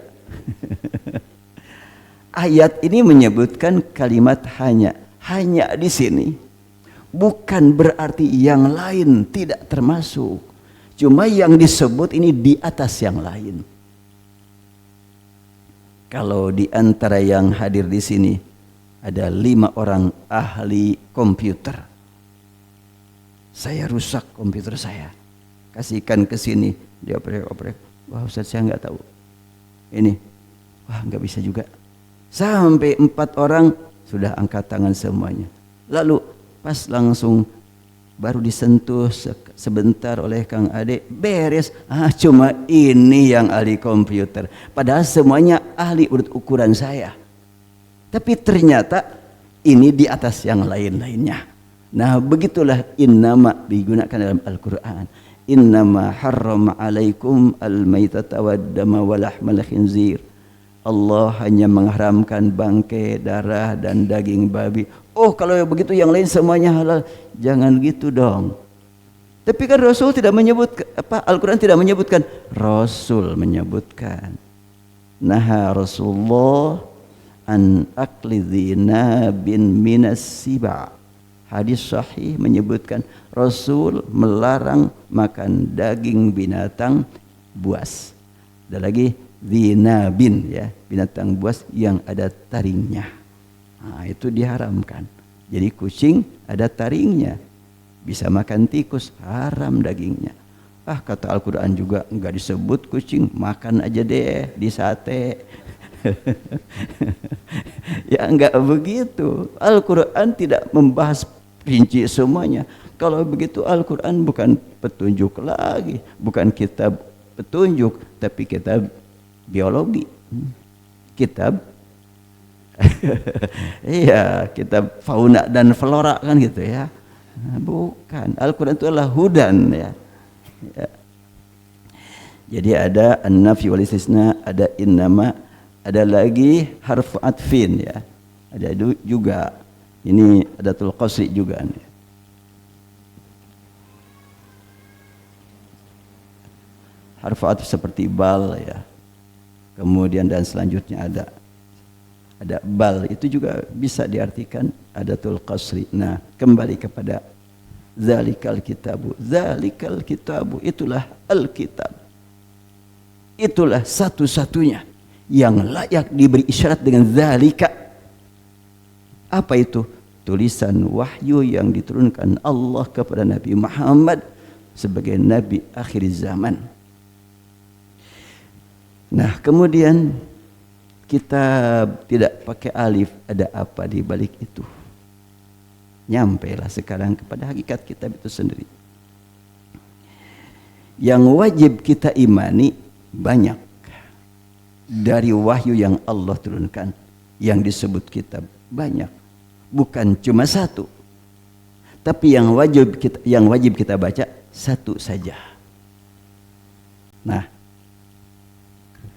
Ayat ini menyebutkan kalimat hanya. Hanya di sini. Bukan berarti yang lain tidak termasuk. Cuma yang disebut ini di atas yang lain. Kalau di antara yang hadir di sini ada 5 orang ahli komputer. Saya rusak komputer saya. Kasihkan ke sini, dia oprek. Wah Ustaz, saya nggak tahu. Ini, wah nggak bisa juga. Sampai 4 orang sudah angkat tangan semuanya. Lalu pas langsung baru disentuh sebentar oleh Kang Ade, beres. Cuma ini yang ahli komputer. Padahal semuanya ahli urut ukuran saya. Tapi ternyata ini di atas yang lain-lainnya. Nah begitulah innama digunakan dalam Al-Quran. Innama harrama alaikum al-maitata waddama wa lahmal khinzir. Allah hanya mengharamkan bangkai, darah, dan daging babi. Oh kalau begitu yang lain semuanya halal. Jangan gitu dong. Tapi kan Rasul tidak menyebutkan, Al-Quran tidak menyebutkan. Rasul menyebutkan. Naha Rasulullah an akli dzina bin minas siba. Hadis sahih menyebutkan Rasul melarang makan daging binatang buas. Ada lagi dzinabin, ya, binatang buas yang ada taringnya. Nah, itu diharamkan. Jadi kucing ada taringnya, bisa makan tikus, haram dagingnya. Kata Al-Quran juga enggak disebut kucing, makan aja deh di sate. Ya enggak begitu. Al-Quran tidak membahas rinci semuanya. Kalau begitu Al-Quran bukan petunjuk lagi, bukan kitab petunjuk, tapi kitab biologi, kitab Iya, kitab fauna dan flora kan gitu ya. Nah, bukan. Al-Quran itu adalah hudan ya. Ya. Jadi ada an-nafi wal istisna, ada innama, ada lagi harfu atfin ya. Ada juga ini adatul qasri juga nih. Harfu atf seperti bal ya. Kemudian dan selanjutnya ada bal, itu juga bisa diartikan adatul qasri. Nah, kembali kepada zalikal kitabu. Zalikal kitabu, itulah Alkitab. Itulah satu-satunya yang layak diberi isyarat dengan zalika. Apa itu? Tulisan wahyu yang diturunkan Allah kepada Nabi Muhammad sebagai Nabi akhir zaman. Nah, kemudian kita tidak pakai alif, ada apa di balik itu? Nyampailah sekarang kepada hakikat kitab itu sendiri. Yang wajib kita imani banyak dari wahyu yang Allah turunkan, yang disebut kitab banyak, bukan cuma satu. Tapi yang wajib kita baca satu saja. Nah,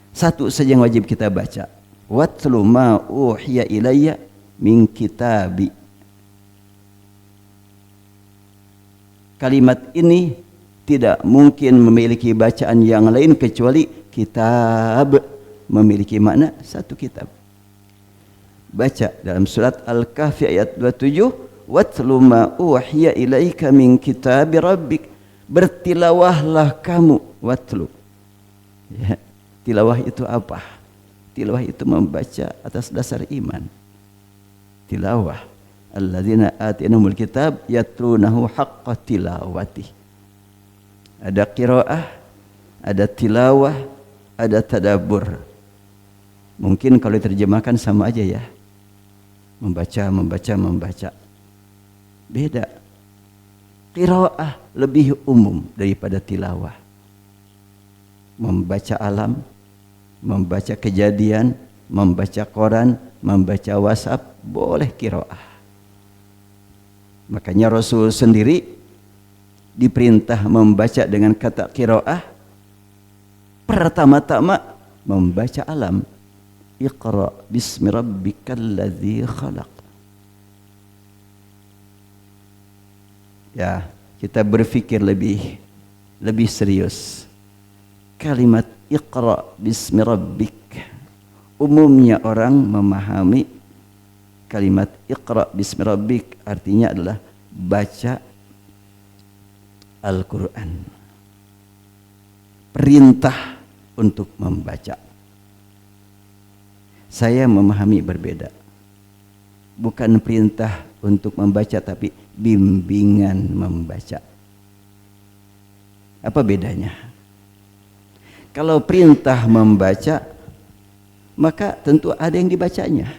satu saja yang wajib kita baca. Watlu ma uhiya ilayya min kitabi. Kalimat ini tidak mungkin memiliki bacaan yang lain kecuali kitab, memiliki makna satu kitab. Baca dalam surat Al-Kahfi ayat 27, watlu ma uhiya ilaika min kitabi rabbik. Bertilawahlah kamu, watlu. Ya, tilawah itu apa? Tilawah itu membaca atas dasar iman. Tilawah. Alladzina atinahumul kitab yatlunahu haqqa tilawati. Ada qiraah, ada tilawah, ada tadabbur. Mungkin kalau diterjemahkan sama aja ya. Membaca. Beda. Qiraah lebih umum daripada tilawah. Membaca alam, membaca kejadian, membaca koran, membaca WhatsApp, boleh qiraah. Makanya Rasul sendiri diperintah membaca dengan kata qiraah. Pertama-tama membaca alam. Iqra bismi rabbikal ladzi khalaq. Ya, kita berpikir lebih serius. Kalimat Iqra bismi rabbik, umumnya orang memahami kalimat Iqra bismi rabbik artinya adalah baca Al-Quran. Perintah untuk membaca. Saya memahami berbeda. Bukan perintah untuk membaca, tapi bimbingan membaca. Apa bedanya? Kalau perintah membaca, maka tentu ada yang dibacanya.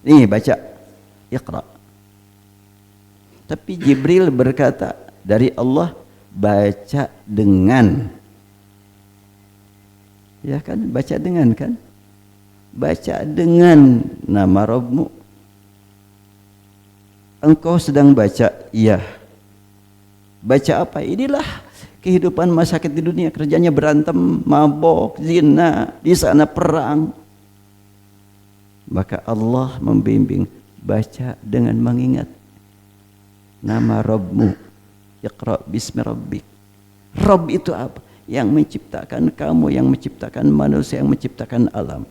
Ini baca, Iqra. Tapi Jibril berkata dari Allah, baca dengan. Ya kan, baca dengan kan? Baca dengan nama Rabbmu. Engkau sedang baca, iya. Baca apa? Inilah kehidupan masyarakat di dunia, kerjanya berantem, mabok, zina, di sana perang. Maka Allah membimbing, baca dengan mengingat nama Rabbmu. Iqra bismi rabbik. Rabb itu apa? Yang menciptakan kamu, yang menciptakan manusia, yang menciptakan alam.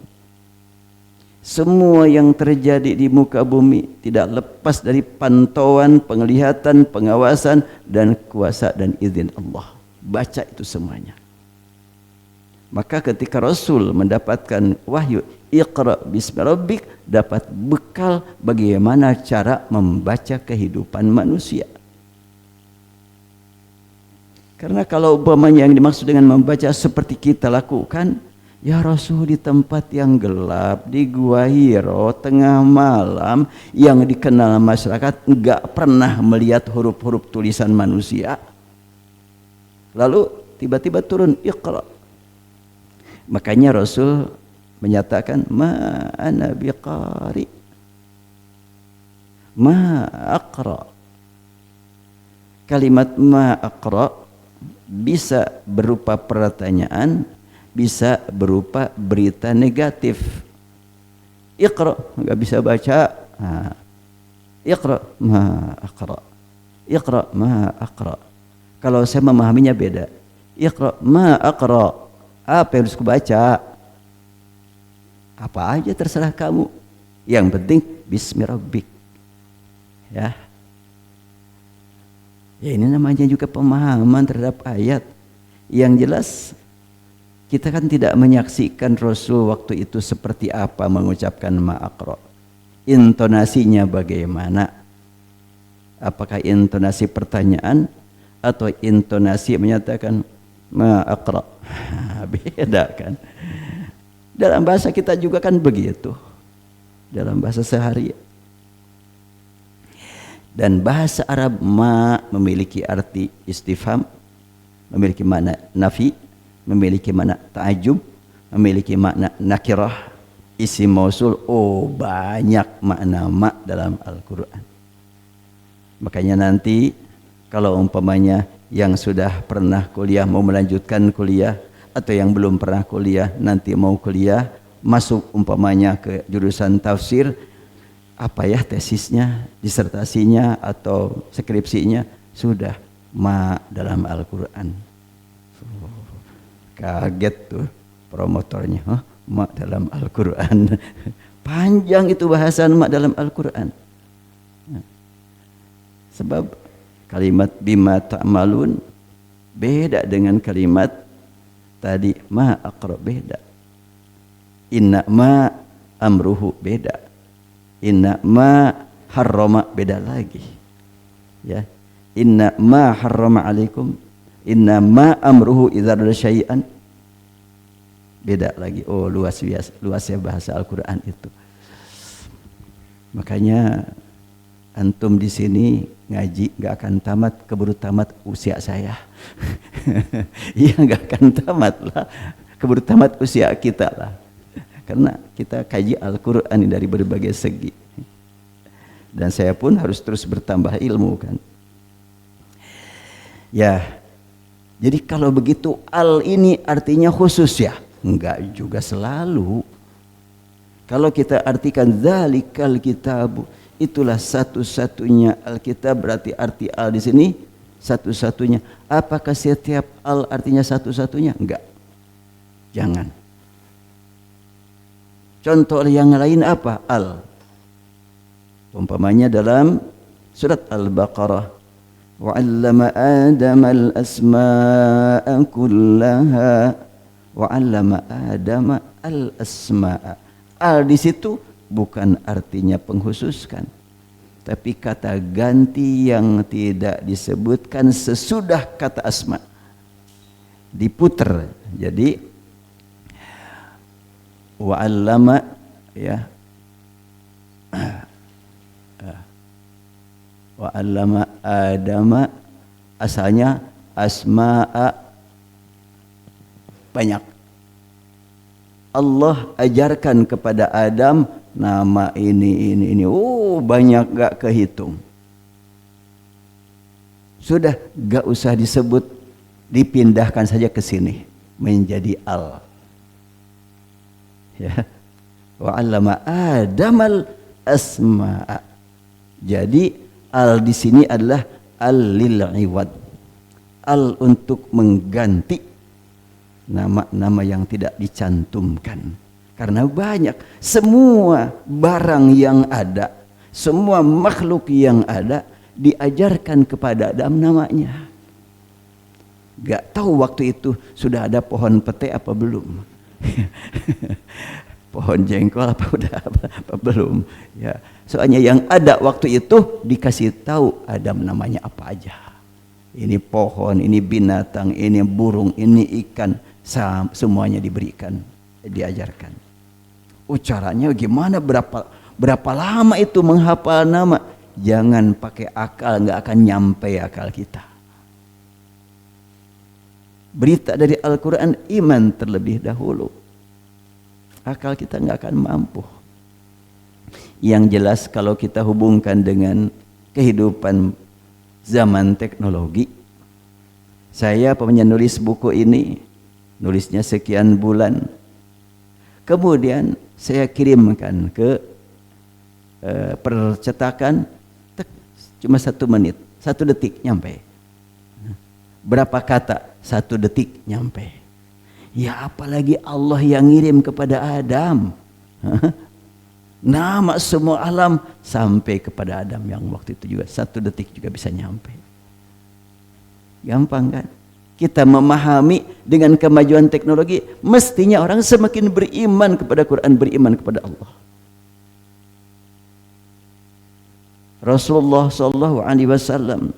Semua yang terjadi di muka bumi tidak lepas dari pantauan, penglihatan, pengawasan, dan kuasa dan izin Allah. Baca itu semuanya. Maka ketika Rasul mendapatkan wahyu Iqra bismi rabbik, dapat bekal bagaimana cara membaca kehidupan manusia. Karena kalau umpamanya yang dimaksud dengan membaca seperti kita lakukan, ya Rasul di tempat yang gelap, di Gua Hiro, tengah malam, yang dikenal masyarakat enggak pernah melihat huruf-huruf tulisan manusia. Lalu tiba-tiba turun Iqra. Makanya Rasul menyatakan ma ana biqari, ma aqra. Kalimat ma aqra bisa berupa pertanyaan, bisa berupa berita negatif. Iqra, enggak bisa baca. Iqra ma aqra. Iqra ma aqra. Kalau saya memahaminya beda. Iqra ma aqra. Apa yang harus kubaca? Apa aja terserah kamu. Yang penting bismi rabbik. Ya. Ya ini namanya juga pemahaman terhadap ayat. Yang jelas kita kan tidak menyaksikan Rasul waktu itu seperti apa mengucapkan ma aqra. Intonasinya bagaimana? Apakah intonasi pertanyaan atau intonasi menyatakan ma aqra? Beda kan? Dalam bahasa kita juga kan begitu. Dalam bahasa sehari. Dan bahasa Arab ma memiliki arti istifham, memiliki makna nafi, memiliki makna ta'ajub, memiliki makna nakirah, isim mausul. Oh, banyak makna ma dalam Al-Quran. Makanya nanti kalau umpamanya yang sudah pernah kuliah mau melanjutkan kuliah, atau yang belum pernah kuliah nanti mau kuliah, masuk umpamanya ke jurusan tafsir, apa ya tesisnya, disertasinya atau skripsinya, sudah ma dalam Al-Quran. Kaget tuh promotornya, ma dalam Al-Quran. Panjang itu bahasan ma dalam Al-Quran. Sebab kalimat bima ta'malun beda dengan kalimat tadi ma aqra, beda. Inna ma amruhu beda. Inna ma harrama beda lagi. Ya. Inna ma harrama alaikum, inna ma amruhu idza arada syai'an, beda lagi. Oh, luasnya bahasa Al-Qur'an itu. Makanya antum di sini ngaji nggak akan tamat, keburu tamat usia saya. Iya, nggak akan tamat lah, keburu tamat usia kita lah. Karena kita kaji Al-Quran dari berbagai segi. Dan saya pun harus terus bertambah ilmu kan. Ya, jadi kalau begitu al ini artinya khusus ya? Enggak juga selalu. Kalau kita artikan zalikal kitabu, itulah satu-satunya Alkitab, berarti arti al di sini satu-satunya. Apakah setiap al artinya satu-satunya? Enggak. Jangan. Contoh yang lain apa? Al. Umpamanya dalam surat Al-Baqarah. وَعَلَّمَ آدَمَ الْأَسْمَاءَ كُلَّهَا وَعَلَّمَ آدَمَ الْأَسْمَاءَ. Al di situ bukan artinya penghususkan, tapi kata ganti yang tidak disebutkan sesudah kata asma. Diputer. Jadi wa'allama ya wa'allama adama, asalnya asma'a banyak. Allah ajarkan kepada Adam nama ini. Oh, banyak gak kehitung. Sudah gak usah disebut, dipindahkan saja ke sini menjadi al. Ya, wa 'allama Adamal asma'a. Jadi al di sini adalah al lil iwad, al untuk mengganti nama-nama yang tidak dicantumkan. Karena banyak, semua barang yang ada, semua makhluk yang ada diajarkan kepada Adam namanya. Gak tahu waktu itu sudah ada pohon pete apa belum. Pohon jengkol apa udah apa belum ya. Soalnya yang ada waktu itu dikasih tahu Adam namanya apa aja. Ini pohon, ini binatang, ini burung, ini ikan, semuanya diberikan, diajarkan. Caranya gimana, berapa lama itu menghafal nama? Jangan pakai akal, nggak akan nyampe akal kita. Berita dari Al-Quran, iman terlebih dahulu. Akal kita nggak akan mampu. Yang jelas kalau kita hubungkan dengan kehidupan zaman teknologi, saya penulis buku ini, nulisnya sekian bulan. Kemudian saya kirimkan ke percetakan, cuma 1 menit, 1 detik nyampe. Berapa kata? 1 detik nyampe. Ya apalagi Allah yang ngirim kepada Adam. Nama semua alam sampai kepada Adam yang waktu itu juga 1 detik juga bisa nyampe. Gampang kan? Kita memahami dengan kemajuan teknologi, mestinya orang semakin beriman kepada Quran, beriman kepada Allah. Rasulullah SAW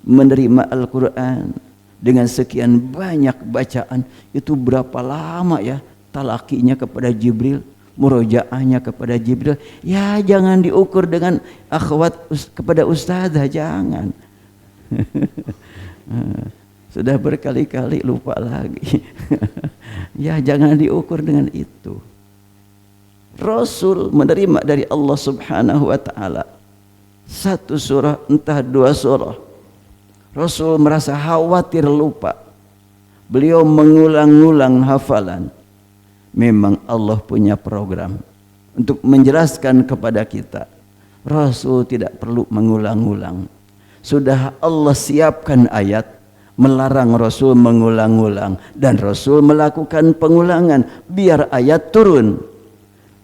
menerima Al-Quran dengan sekian banyak bacaan. Itu berapa lama ya talakinya kepada Jibril, murojaahnya kepada Jibril. Ya jangan diukur dengan akhwat kepada ustazah, jangan. Sudah berkali-kali lupa lagi. Ya jangan diukur dengan itu. Rasul menerima dari Allah Subhanahu wa ta'ala 1 surah, entah 2 surah. Rasul merasa khawatir lupa. Beliau mengulang-ulang hafalan. Memang Allah punya program untuk menjelaskan kepada kita. Rasul tidak perlu mengulang-ulang. Sudah Allah siapkan ayat melarang Rasul mengulang-ulang, dan Rasul melakukan pengulangan biar ayat turun.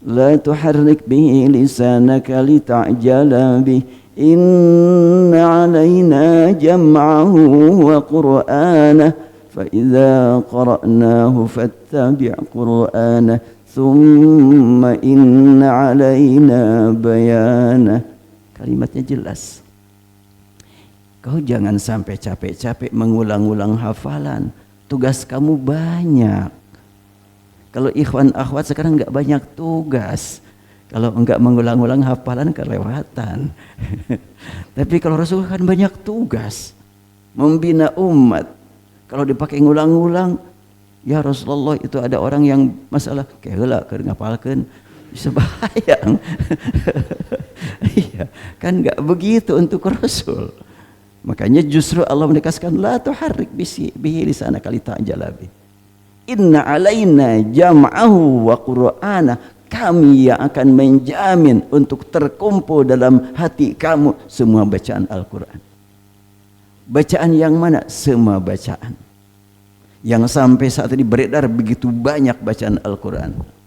La tuharrik bihi lisanaka lita'jala bih, inna alaina jam'ahu wa qur'anah, fa idza qara'nahu fattabi' qur'anah, thumma inna alaina bayanah. Kalimatnya jelas. Kau jangan sampai capek-capek mengulang-ulang hafalan. Tugas kamu banyak. Kalau ikhwan akhwat sekarang nggak banyak tugas. Kalau enggak mengulang-ulang hafalan kelewatan. Tapi kalau Rasul kan banyak tugas. Membina umat. Kalau dipakai ngulang-ulang, ya Rasulullah itu ada orang yang masalah kayak heula keur ngapalkeun bisa bayang. Iya, kan enggak begitu untuk Rasul. Makanya justru Allah menegaskan la tuharrik bihi lisanaka lita'jala bih. Inna alaina jam'ahu wa qur'ana. Kami yang akan menjamin untuk terkumpul dalam hati kamu semua bacaan Al-Quran. Bacaan yang mana? Semua bacaan. Yang sampai saat ini beredar begitu banyak bacaan Al-Quran.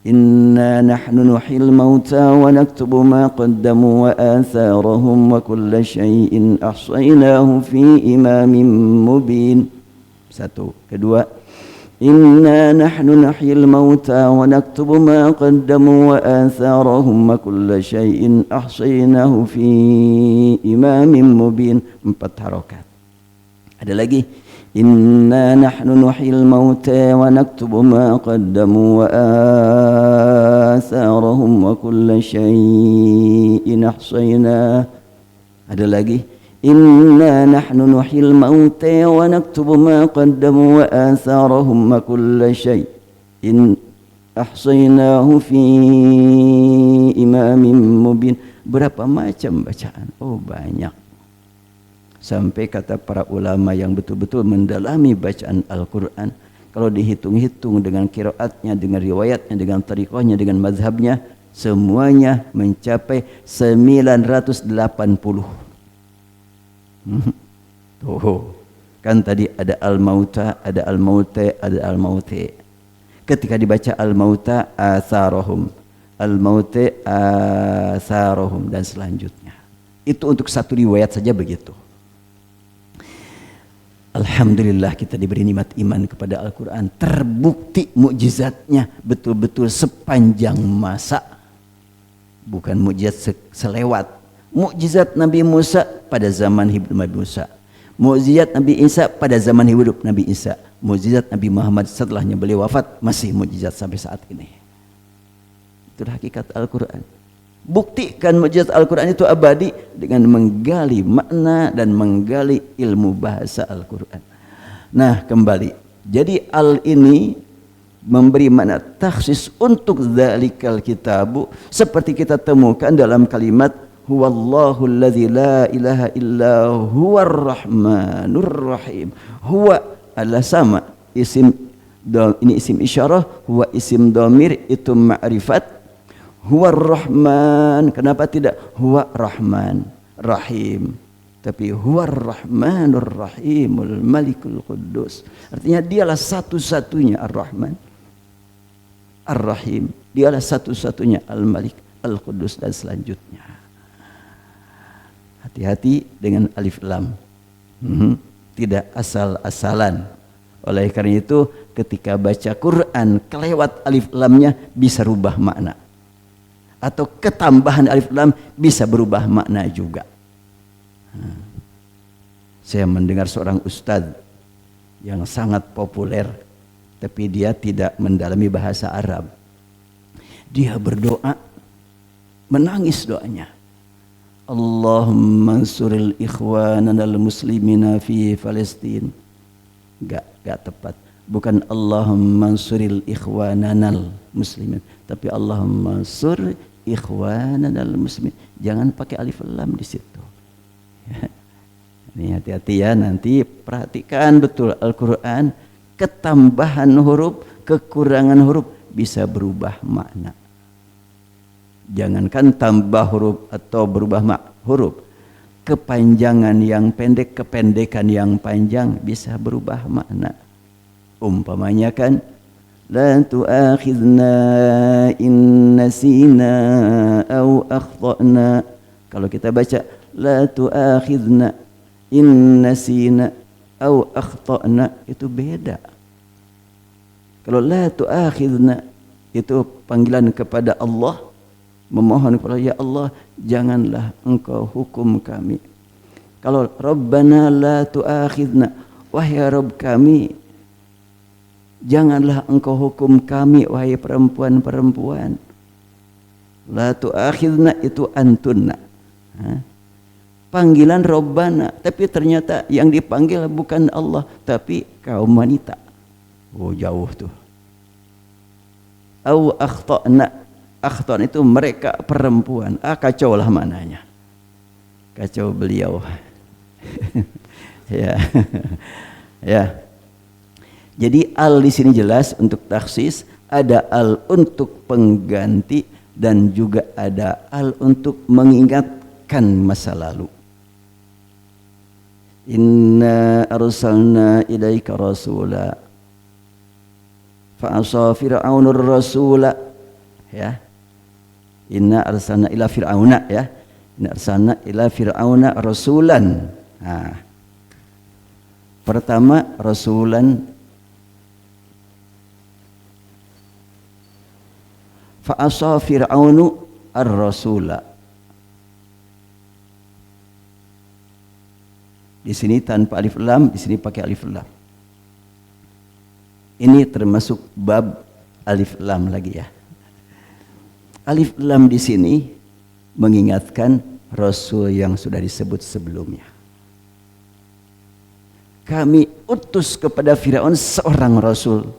Inna nahnu nuhil mauta wa naktubu ma qaddamu wa atharahum wa kulla syai'in ahsaynahu fi imamin mubin. 1. Kedua, inna nahnu nuhyil mauta wa naktubu ma qaddamu wa atharahum wa kulla syai'in ahsaynahu fi imamin mubin. 4 harokat. Ada lagi, inna nahnu nuhyil mauta wa naktubu ma qaddamu wa atharahum wa kulla syai'in ahsaynahu. Ada lagi, inna nahnu nuhyil mauta wa naktubu ma qaddamu wa atharahum wa kulla syai'in ahsaynahu fi imamin mubin. Berapa macam bacaan? Oh banyak. Sampai kata para ulama yang betul-betul mendalami bacaan Al-Quran, kalau dihitung-hitung dengan qiraatnya, dengan riwayatnya, dengan tariqahnya, dengan mazhabnya, semuanya mencapai 980. Tuh, kan tadi ada al-mauta, ada al-mauta, ada al-mauti. Ketika dibaca al-mauta atharahum, al-mauta atharahum, dan selanjutnya. Itu untuk 1 riwayat saja begitu. Alhamdulillah kita diberi nikmat iman kepada Al-Quran. Terbukti mukjizatnya betul-betul sepanjang masa. Bukan mukjizat selewat. Mukjizat Nabi Musa pada zaman hidup Nabi Musa. Mukjizat Nabi Isa pada zaman hidup Nabi Isa. Mukjizat Nabi Muhammad setelahnya beliau wafat masih mukjizat sampai saat ini. Itulah hakikat Al-Quran. Buktikan mukjizat Al-Quran itu abadi dengan menggali makna dan menggali ilmu bahasa Al-Quran. Nah kembali, jadi al ini memberi makna takhsis untuk dzalikal kitabu, seperti kita temukan dalam kalimat huwallahu alladzi la ilaha illa huwar rahmanur rahim. Huwa adalah sama isim, ini isim isyarah, huwa isim dhamir, itu ma'rifat. Huwar rahman, kenapa tidak huwa rahman rahim, tapi huwar rahmanur rahimul malikul quddus. Artinya dialah satu-satunya ar-rahman ar-rahim, dialah satu-satunya al-malik al-quddus, dan selanjutnya. Hati-hati dengan alif lam. Tidak asal-asalan. Oleh karena itu ketika baca Quran kelewat alif lamnya bisa rubah makna, atau ketambahan alif lam bisa berubah makna juga. Saya mendengar seorang ustadz yang sangat populer, tapi dia tidak mendalami bahasa Arab. Dia berdoa, menangis doanya. Allahumma ansuril ikhwanana al-muslimina fi Palestin. Gak tepat. Bukan Allahumma ansuril ikhwanana al-muslimin, tapi Allahumma ansur ikhwanana al-muslimin. Jangan pakai alif lam di situ. Ini hati-hati ya, nanti perhatikan betul Al-Quran, ketambahan huruf, kekurangan huruf bisa berubah makna. Jangankan tambah huruf atau berubah huruf, kepanjangan yang pendek, kependekan yang panjang bisa berubah makna. Umpamanya kan, la tu'akhidna in nasina aw akhtana. Kalau kita baca la tu'akhidna in nasina aw akhtana, itu beda. Kalau la tu'akhidna itu panggilan kepada Allah, memohon kepada ya Allah, janganlah engkau hukum kami. Kalau Rabbana la tu'akhidna, wahai Rabb kami, janganlah engkau hukum kami wahai perempuan-perempuan. La tu'akhidna itu antunna. Panggilan Rabbana, tapi ternyata yang dipanggil bukan Allah, tapi kaum wanita. Oh, jauh tuh. Au akhtana. Akhtan itu mereka perempuan. Kacau lah mananya. Kacau beliau. Ya. Ya. Jadi al di sini jelas untuk taksis, ada al untuk pengganti, dan juga ada al untuk mengingatkan masa lalu. Inna arsalna ilaika rasula fa asa fir'aunur rasula. Ya. Inna arsalna ila fir'auna, ya. Inna arsalna ila fir'auna rasulan. Pertama rasulan, fa asa fir'aunu ar-rasula. Di sini tanpa alif lam, di sini pakai alif lam. Ini termasuk bab alif lam lagi ya. Alif lam di sini mengingatkan rasul yang sudah disebut sebelumnya. Kami utus kepada Firaun seorang rasul,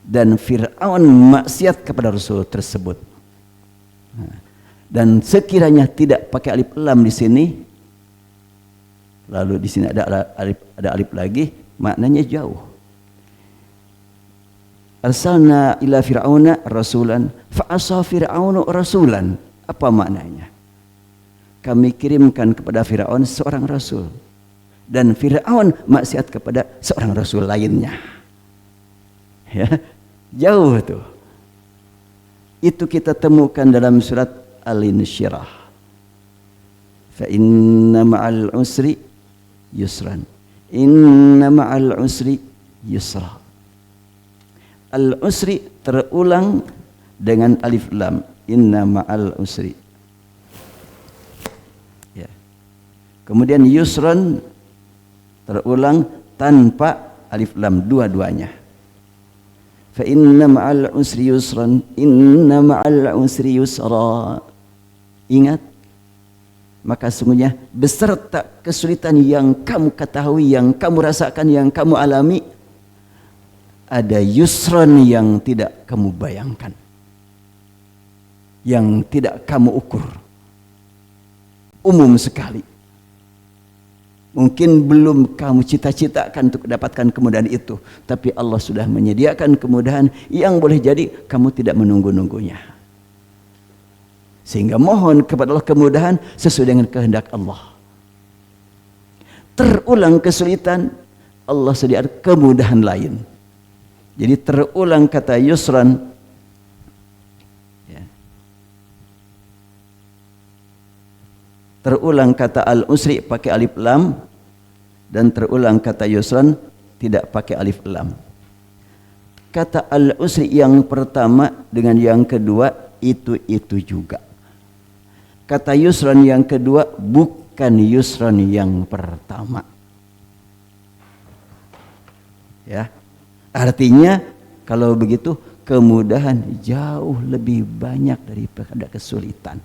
dan Firaun maksiat kepada rasul tersebut. Dan sekiranya tidak pakai alif lam di sini, lalu di sini ada alif lagi, maknanya jauh. Arsalna ila fir'auna rasulan fa asa fir'aunu rasulan. Apa maknanya? Kami kirimkan kepada Firaun seorang rasul, dan Firaun maksiat kepada seorang rasul lainnya. Ya, jauh tuh. Itu kita temukan dalam surat Al-Insyirah. Fa inna ma'al usri yusran. Inna ma'al usri yusra. Al-usri terulang dengan alif lam. Inna ma'al usri. Ya. Kemudian yusran terulang tanpa alif lam, dua-duanya. Fa inna ma'al usri yusran. Inna ma'al usri yusra. Ingat, maka sungguhnya beserta kesulitan yang kamu ketahui, yang kamu rasakan, yang kamu alami, ada yusran yang tidak kamu bayangkan, yang tidak kamu ukur. Umum sekali. Mungkin belum kamu cita-citakan untuk dapatkan kemudahan itu, tapi Allah sudah menyediakan kemudahan yang boleh jadi kamu tidak menunggu-nunggunya. Sehingga mohon kepada Allah kemudahan sesuai dengan kehendak Allah. Terulang kesulitan, Allah sediakan kemudahan lain. Jadi terulang kata yusran. Terulang kata al-usri pakai alif lam, dan terulang kata yusran tidak pakai alif lam. Kata al-usri yang pertama dengan yang kedua itu juga. Kata yusran yang kedua bukan yusran yang pertama. Ya. Artinya kalau begitu kemudahan jauh lebih banyak daripada kesulitan.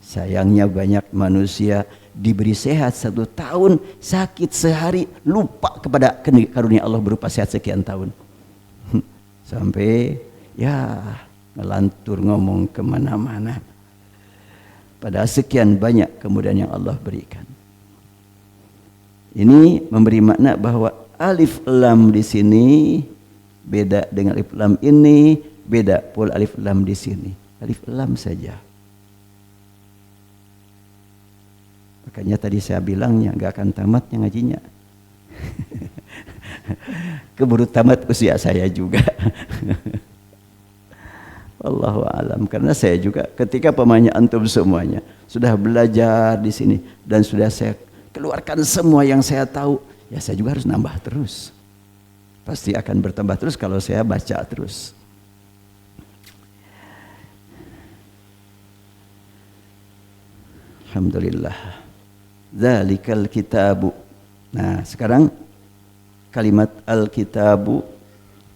Sayangnya banyak manusia diberi sehat 1 tahun, sakit sehari, lupa kepada karunia Allah berupa sehat sekian tahun. Sampai ya ngelantur ngomong kemana-mana. Padahal sekian banyak kemudahan yang Allah berikan. Ini memberi makna bahwa alif lam di sini beda dengan alif lam ini, beda pula alif lam di sini. Alif lam saja. Makanya tadi saya bilangnya nggak akan tamatnya ngajinya. Keburu tamat usia saya juga. Allahu a'lam. Karena saya juga ketika pemahamannya antum semuanya sudah belajar di sini dan sudah saya keluarkan semua yang saya tahu, ya saya juga harus nambah terus. Pasti akan bertambah terus kalau saya baca terus. Alhamdulillah. Zalikal kitabu. Nah, sekarang kalimat al-kitabu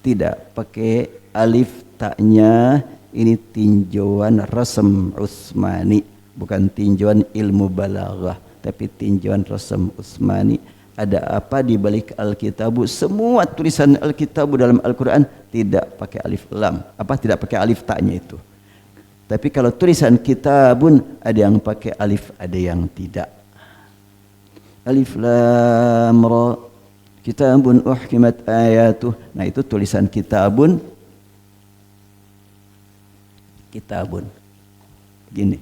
tidak pakai alif taknya, ini tinjauan rasam Utsmani, bukan tinjauan ilmu balaghah, tapi tinjauan rasam Utsmani. Ada apa di balik al-kitabu? Semua tulisan al-kitabu dalam Al-Qur'an tidak pakai alif lam. Apa tidak pakai alif taknya itu? Tapi kalau tulisan kitabun ada yang pakai alif, ada yang tidak. Alif lam ra, kitabun uhkimat ayatuh. Nah itu tulisan kitabun. Kitabun. Gini.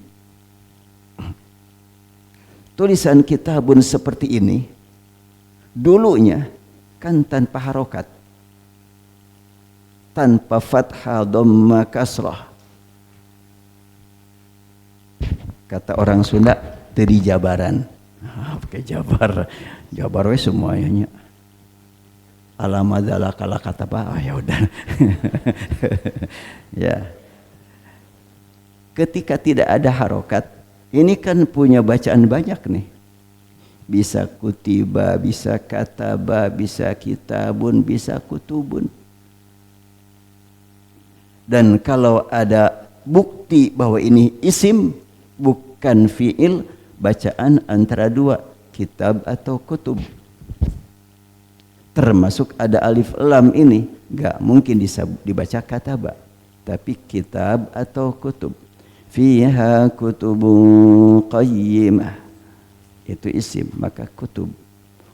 Tulisan kitabun seperti ini dulunya kan tanpa harokat, tanpa fathah, dhamma, kasrah. Kata orang Sunda, teri jabaran. Pakai jabar, jabar we semuanya. Alamadala kala kata apa? Ya udah. Ya. Ketika tidak ada harokat, ini kan punya bacaan banyak nih. Bisa kutiba, bisa kataba, bisa kitabun, bisa kutubun. Dan kalau ada bukti bahwa ini isim bukan fiil, bacaan antara dua, kitab atau kutub. Termasuk ada alif lam ini, gak mungkin dibaca kataba, tapi kitab atau kutub. Fiha kutubun qayyimah, itu isim, maka kutub.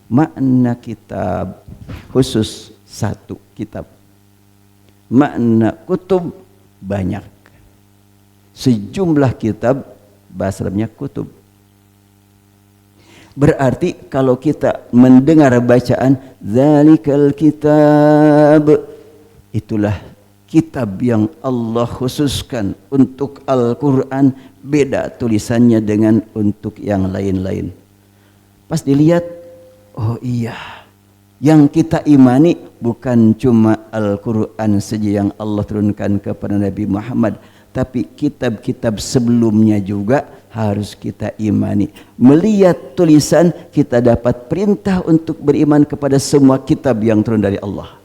Makna kitab khusus satu kitab. Makna kutub banyak. Sejumlah kitab, bahasa Arabnya kutub. Berarti kalau kita mendengar bacaan zalikal kitab, itulah kitab yang Allah khususkan untuk Al-Quran, beda tulisannya dengan untuk yang lain-lain. Pas dilihat, oh iya, yang kita imani bukan cuma Al-Quran saja yang Allah turunkan kepada Nabi Muhammad, tapi kitab-kitab sebelumnya juga harus kita imani. Melihat tulisan, kita dapat perintah untuk beriman kepada semua kitab yang turun dari Allah.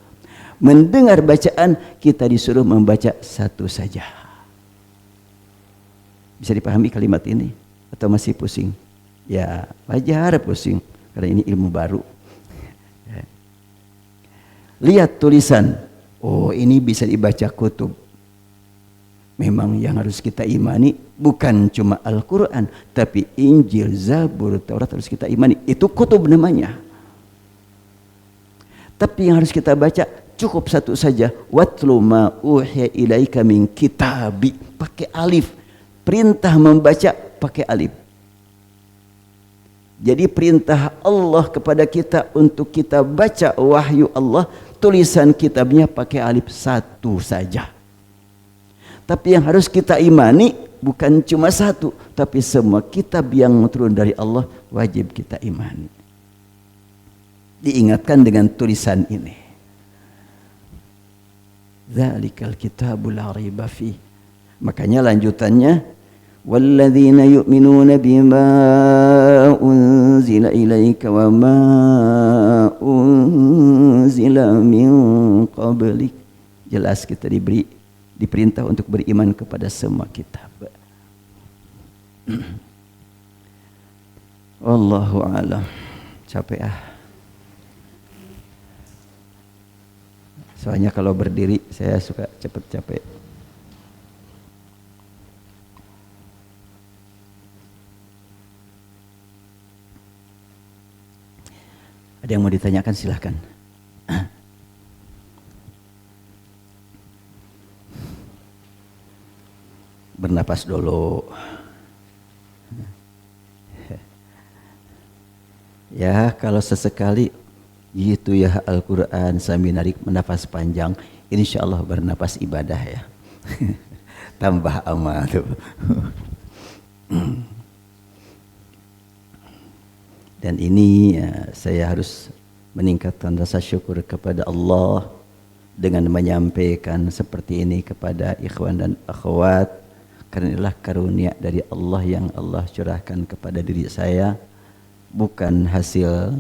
Mendengar bacaan, kita disuruh membaca satu saja. Bisa dipahami kalimat ini? Atau masih pusing? Ya, wajar pusing, karena ini ilmu baru. lihat tulisan, oh ini bisa dibaca kutub. Memang yang harus kita imani bukan cuma Al-Quran, tapi Injil, Zabur, Taurat harus kita imani. Itu kutub namanya. Tapi yang harus kita baca cukup satu saja. Watlu ma uhiya ilaika min kitabi. Pakai alif. Perintah membaca pakai alif. Jadi perintah Allah kepada kita untuk kita baca wahyu Allah, tulisan kitabnya pakai alif satu saja. Tapi yang harus kita imani bukan cuma satu, tapi semua kitab yang turun dari Allah wajib kita imani. Diingatkan dengan tulisan ini. Dzalikal kitabul la raiba fi. Makanya lanjutannya walladzina yu'minuna bima unzila ilaika wa ma unzila min qablik. Jelas kita diperintah untuk beriman kepada semua kitab. Wallahu a'lam. Capek Soalnya kalau berdiri saya suka cepat capek. Ada yang mau ditanyakan silahkan. Bernapas dulu. Ya kalau sesekali gitu ya Al-Quran sambil narik menafas panjang, insya Allah bernapas ibadah ya. Tambah amal tuh. Dan ini ya, saya harus meningkatkan rasa syukur kepada Allah dengan menyampaikan seperti ini kepada ikhwan dan akhwat, karena inilah karunia dari Allah yang Allah curahkan kepada diri saya, bukan hasil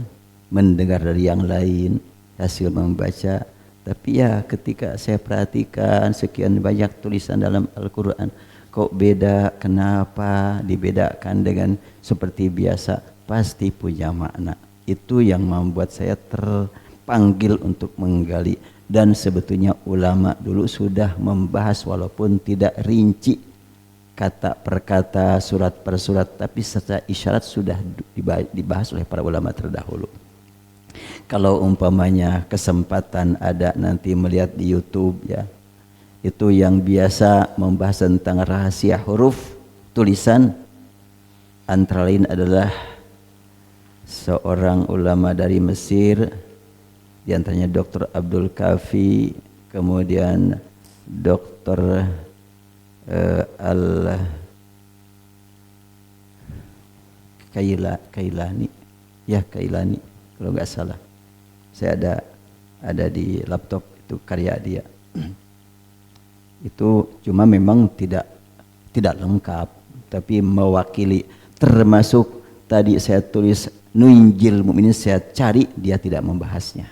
mendengar dari yang lain, hasil membaca. Tapi ya ketika saya perhatikan sekian banyak tulisan dalam Al-Quran, kok beda, kenapa dibedakan dengan seperti biasa, pasti punya makna. Itu yang membuat saya terpanggil untuk menggali. Dan sebetulnya ulama dulu sudah membahas walaupun tidak rinci kata per kata, surat per surat, tapi secara isyarat sudah dibahas oleh para ulama terdahulu. Kalau umpamanya kesempatan ada nanti melihat di YouTube ya, itu yang biasa membahas tentang rahasia huruf tulisan, antara lain adalah seorang ulama dari Mesir, di antaranya Dr. Abdul Kafi, kemudian Dr. Kailani kalau nggak salah. Saya ada di laptop itu karya dia. Itu cuma memang tidak lengkap, tapi mewakili, termasuk tadi saya tulis Nunjil Mukminin, saya cari dia tidak membahasnya.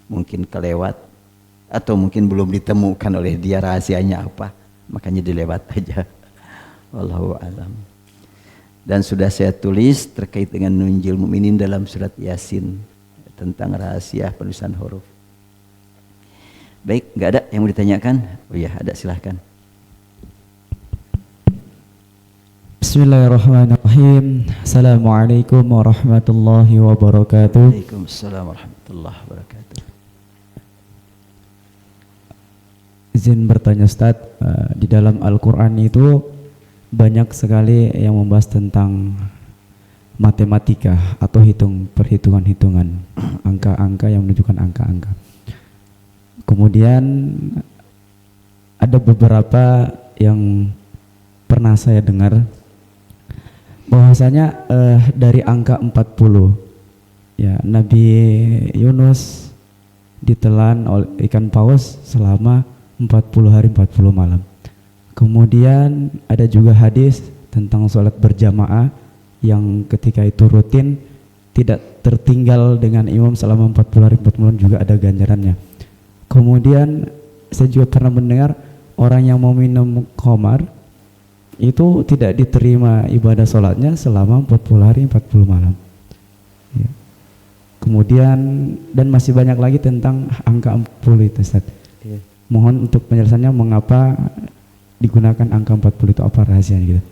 Mungkin kelewat atau mungkin belum ditemukan oleh dia rahasianya apa, makanya dilewat aja. Wallahu a'lam. Dan sudah saya tulis terkait dengan Nunjil Mukminin dalam surat Yasin tentang rahasia penulisan huruf. Baik, nggak ada yang mau ditanyakan? Oh iya, ada, silahkan. Bismillahirrahmanirrahim. Assalamualaikum warahmatullahi wabarakatuh. Waalaikumsalam warahmatullahi wabarakatuh. Izin bertanya Ustaz, di dalam Al-Quran itu banyak sekali yang membahas tentang matematika atau perhitungan-hitungan, angka-angka yang menunjukkan angka-angka. Kemudian ada beberapa yang pernah saya dengar bahwasanya dari angka 40 ya, Nabi Yunus ditelan oleh ikan paus selama 40 hari 40 malam. Kemudian ada juga hadis tentang sholat berjamaah yang ketika itu rutin tidak tertinggal dengan imam selama 40 hari 40 malam juga ada ganjarannya. Kemudian saya juga pernah mendengar orang yang mau minum khamar itu tidak diterima ibadah sholatnya selama 40 hari 40 malam ya. Kemudian dan masih banyak lagi tentang angka 40 itu Ustaz. Iya. Mohon untuk penjelasannya mengapa digunakan angka 40 itu, apa rahasianya gitu.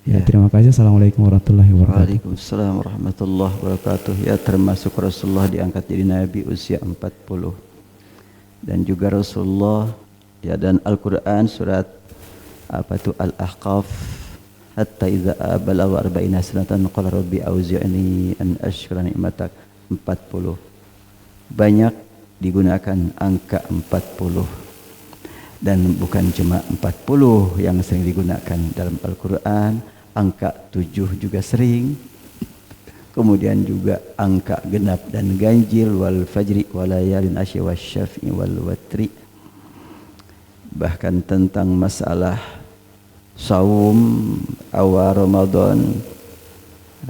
Ya, terima kasih. Assalamualaikum warahmatullahi wabarakatuh. Waalaikumsalam warahmatullahi wabarakatuh. Ya, termasuk Rasulullah diangkat jadi nabi usia 40. Dan juga Rasulullah ya, dan Al-Qur'an surat apa itu Al-Ahqaf, hatta idza balagha 40 sanatan qala rabbi auzi'ni an ashkura ni'matak, 40. Banyak digunakan angka 40. Dan bukan cuma 40 yang sering digunakan dalam Al-Qur'an, angka 7 juga sering. Kemudian juga angka genap dan ganjil, wal fajri walayalin asy wasyafi'i wal watri. Bahkan tentang masalah saum awal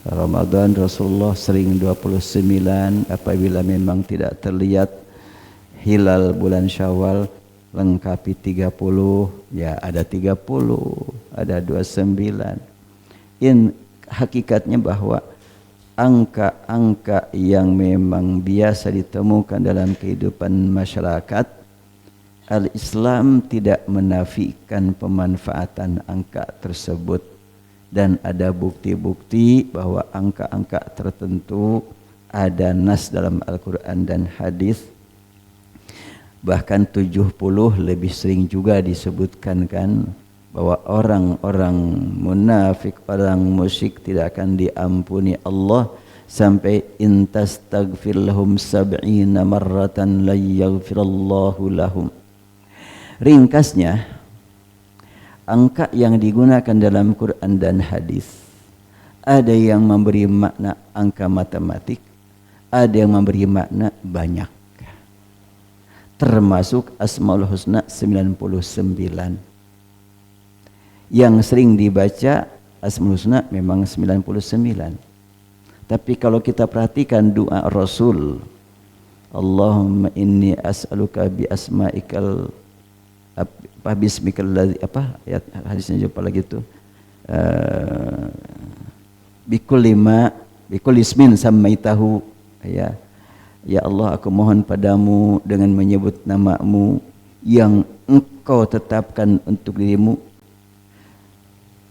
Ramadan Rasulullah sering 29 apabila memang tidak terlihat hilal bulan Syawal, lengkapi 30, ya ada 30, ada 29. Hakikatnya bahwa angka-angka yang memang biasa ditemukan dalam kehidupan masyarakat, Al-Islam tidak menafikan pemanfaatan angka tersebut, dan ada bukti-bukti bahwa angka-angka tertentu ada nas dalam Al-Quran dan hadis. Bahkan 70 lebih sering juga disebutkan kan, bahwa orang-orang munafik, orang musyrik tidak akan diampuni Allah sampai intastaghfir lahum sab'ina marratan la yaghfirallahu lahum. Ringkasnya, angka yang digunakan dalam Quran dan hadis ada yang memberi makna angka matematik, ada yang memberi makna banyak. Termasuk Asmaul Husna 99. Yang sering dibaca Asmaul Husna memang 99. Tapi kalau kita perhatikan doa Rasul, Allahumma inni as'aluka bi asma'ikal bismikal ladzi apa ayat hadisnya apa lagi itu, bikul ismin sammaitahu, ya. Ya Allah, aku mohon padamu dengan menyebut namamu yang engkau tetapkan untuk dirimu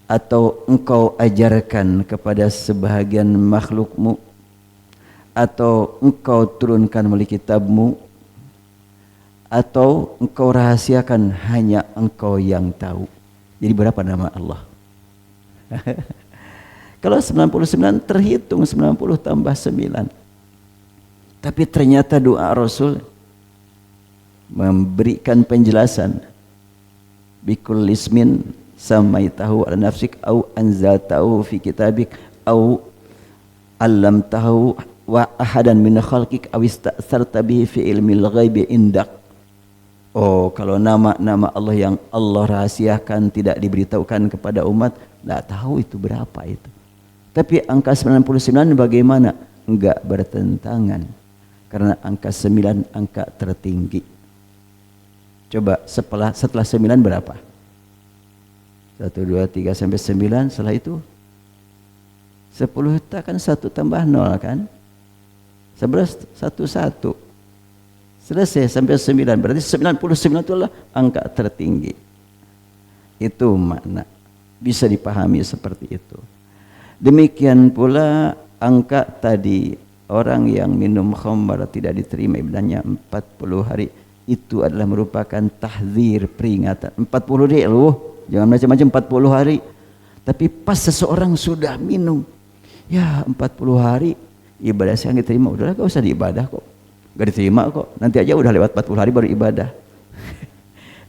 atau engkau ajarkan kepada sebahagian makhlukmu atau engkau turunkan melalui kitabmu atau engkau rahasiakan, hanya engkau yang tahu. Jadi berapa nama Allah? Kalau 99 terhitung 90 tambah 9. Tapi ternyata doa Rasul memberikan penjelasan. Bikul ismin samaitahu ala nafsik au anzaltahu fi kitabik au allamtahu wa ahadan min khalqik aw ista'sarta bihi fi ilmil ghaibi indak. Oh, kalau nama-nama Allah yang Allah rahasiakan tidak diberitahukan kepada umat, tidak tahu itu berapa itu. Tapi angka 99 bagaimana? Enggak bertentangan. Karena angka 9 angka tertinggi. Coba setelah 9 berapa? 1, 2, 3 sampai 9. Setelah itu 10 kan 1 tambah 0 kan? 11, 1, 1. Selesai sampai 9. Berarti 99 itulah angka tertinggi. Itu makna. Bisa dipahami seperti itu. Demikian pula angka tadi, orang yang minum khamar tidak diterima ibadahnya 40 hari. Itu adalah merupakan tahzir, peringatan. 40 deh loh, jangan macam-macam 40 hari. Tapi pas seseorang sudah minum, ya 40 hari ibadah saya nggak diterima, udahlah gak usah diibadah kok, gak diterima kok, nanti aja udah lewat 40 hari baru ibadah.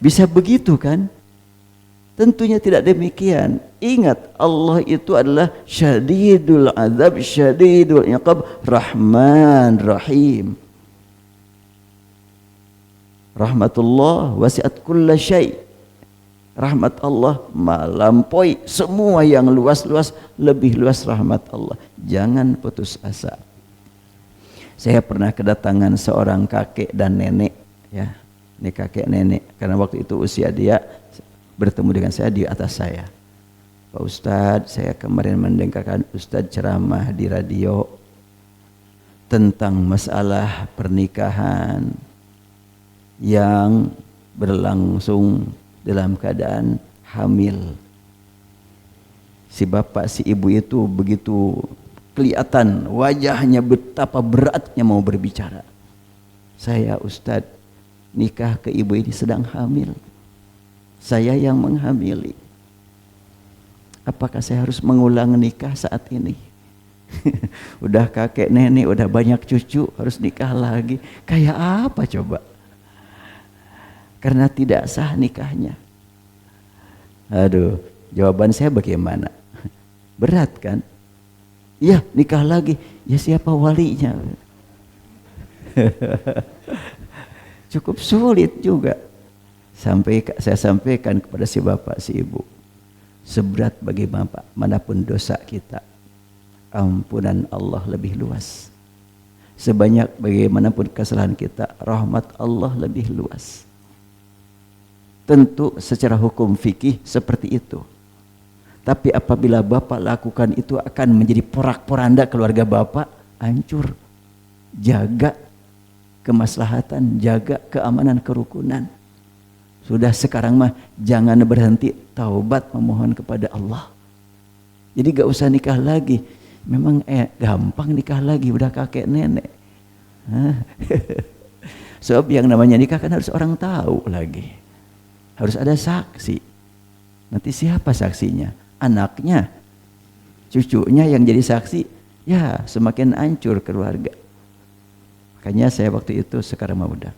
Bisa begitu kan? Tentunya tidak demikian. Ingat, Allah itu adalah syadidul azab, syadidul iqab, Rahman, Rahim. Rahmatullah wasi'at kulla syai'. Rahmat Allah melampaui semua yang luas-luas, lebih luas rahmat Allah. Jangan putus asa. Saya pernah kedatangan seorang kakek dan nenek, ya. Ini kakek nenek, karena waktu itu usia dia bertemu dengan saya di atas saya. Pak Ustadz, saya kemarin mendengarkan Ustadz ceramah di radio tentang masalah pernikahan yang berlangsung dalam keadaan hamil. Si bapak si ibu itu begitu kelihatan wajahnya betapa beratnya mau berbicara. Saya Ustadz, nikah ke ibu ini sedang hamil. Saya yang menghamili. Apakah saya harus mengulang nikah saat ini? Udah kakek nenek, udah banyak cucu, harus nikah lagi. Kayak apa coba? Karena tidak sah nikahnya. Aduh, jawaban saya bagaimana? Berat kan? Ya, nikah lagi. Ya siapa walinya? Cukup sulit juga. Saya sampaikan kepada si bapak si ibu, seberat bagaimanapun dosa kita, ampunan Allah lebih luas. Sebanyak bagaimanapun kesalahan kita, rahmat Allah lebih luas. Tentu secara hukum fikih seperti itu. Tapi apabila bapak lakukan itu akan menjadi porak-poranda keluarga bapak, hancur. Jaga kemaslahatan, jaga keamanan kerukunan. Sudah sekarang mah jangan berhenti taubat memohon kepada Allah. Jadi gak usah nikah lagi. Memang gampang nikah lagi, udah kakek nenek. Sebab yang namanya nikah kan harus orang tahu lagi. Harus ada saksi. Nanti siapa saksinya? Anaknya, cucunya yang jadi saksi. Ya semakin hancur keluarga. Makanya saya waktu itu sekarang mah udah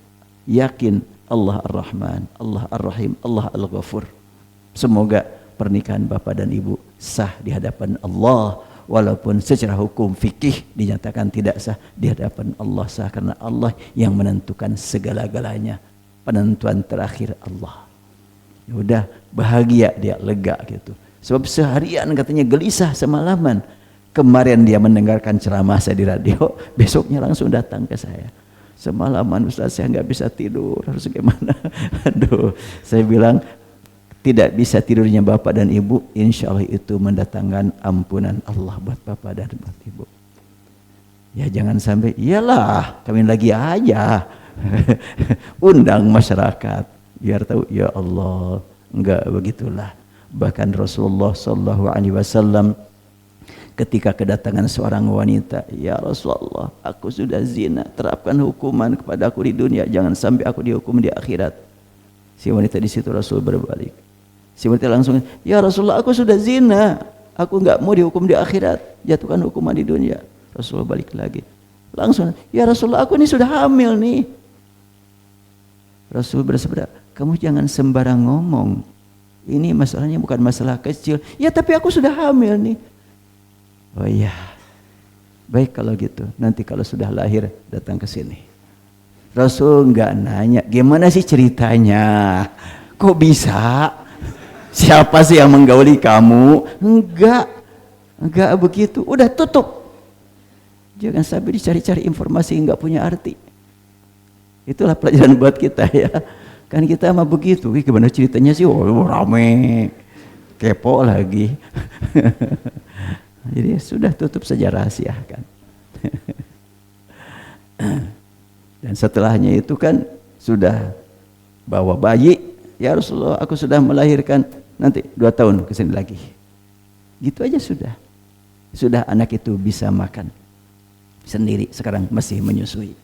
yakin Allah Ar-Rahman, Allah Ar-Rahim, Allah Al-Ghafur. Semoga pernikahan bapak dan ibu sah di hadapan Allah. Walaupun secara hukum fikih dinyatakan tidak sah, di hadapan Allah sah. Karena Allah yang menentukan segala-galanya. Penentuan terakhir Allah. Ya udah, bahagia dia, lega gitu. Sebab seharian katanya gelisah semalaman. Kemarin dia mendengarkan ceramah saya di radio, besoknya langsung datang ke saya. Semalaman Ustaz saya nggak bisa tidur, harus gimana? Aduh, saya bilang tidak bisa tidurnya bapak dan ibu, insya Allah itu mendatangkan ampunan Allah buat bapak dan buat ibu. Ya jangan sampai, iyalah kawin lagi aja. Undang masyarakat biar tahu, ya Allah, enggak begitulah. Bahkan Rasulullah SAW ketika kedatangan seorang wanita, ya Rasulullah, aku sudah zina, terapkan hukuman kepada aku di dunia, jangan sampai aku dihukum di akhirat. Si wanita di situ Rasul berbalik. Si wanita langsung, ya Rasulullah, aku sudah zina, aku enggak mau dihukum di akhirat, jatuhkan hukuman di dunia. Rasulullah balik lagi. Langsung, ya Rasulullah, aku ini sudah hamil nih. Rasul bersabda, kamu jangan sembarang ngomong. Ini masalahnya bukan masalah kecil. Ya tapi aku sudah hamil nih. Oh iya, baik kalau gitu. Nanti kalau sudah lahir datang ke sini. Rasul nggak nanya, gimana sih ceritanya? Kok bisa? Siapa sih yang menggauli kamu? Enggak begitu. Udah tutup. Jangan sampai dicari-cari informasi nggak punya arti. Itulah pelajaran buat kita ya. Kan kita mah begitu. Gimana ceritanya sih? Oh rame, kepo lagi. Jadi sudah tutup saja rahasia kan. Dan setelahnya itu kan sudah bawa bayi. Ya Rasulullah, aku sudah melahirkan, nanti 2 tahun kesini lagi. Gitu aja sudah. Sudah anak itu bisa makan sendiri, sekarang masih menyusui.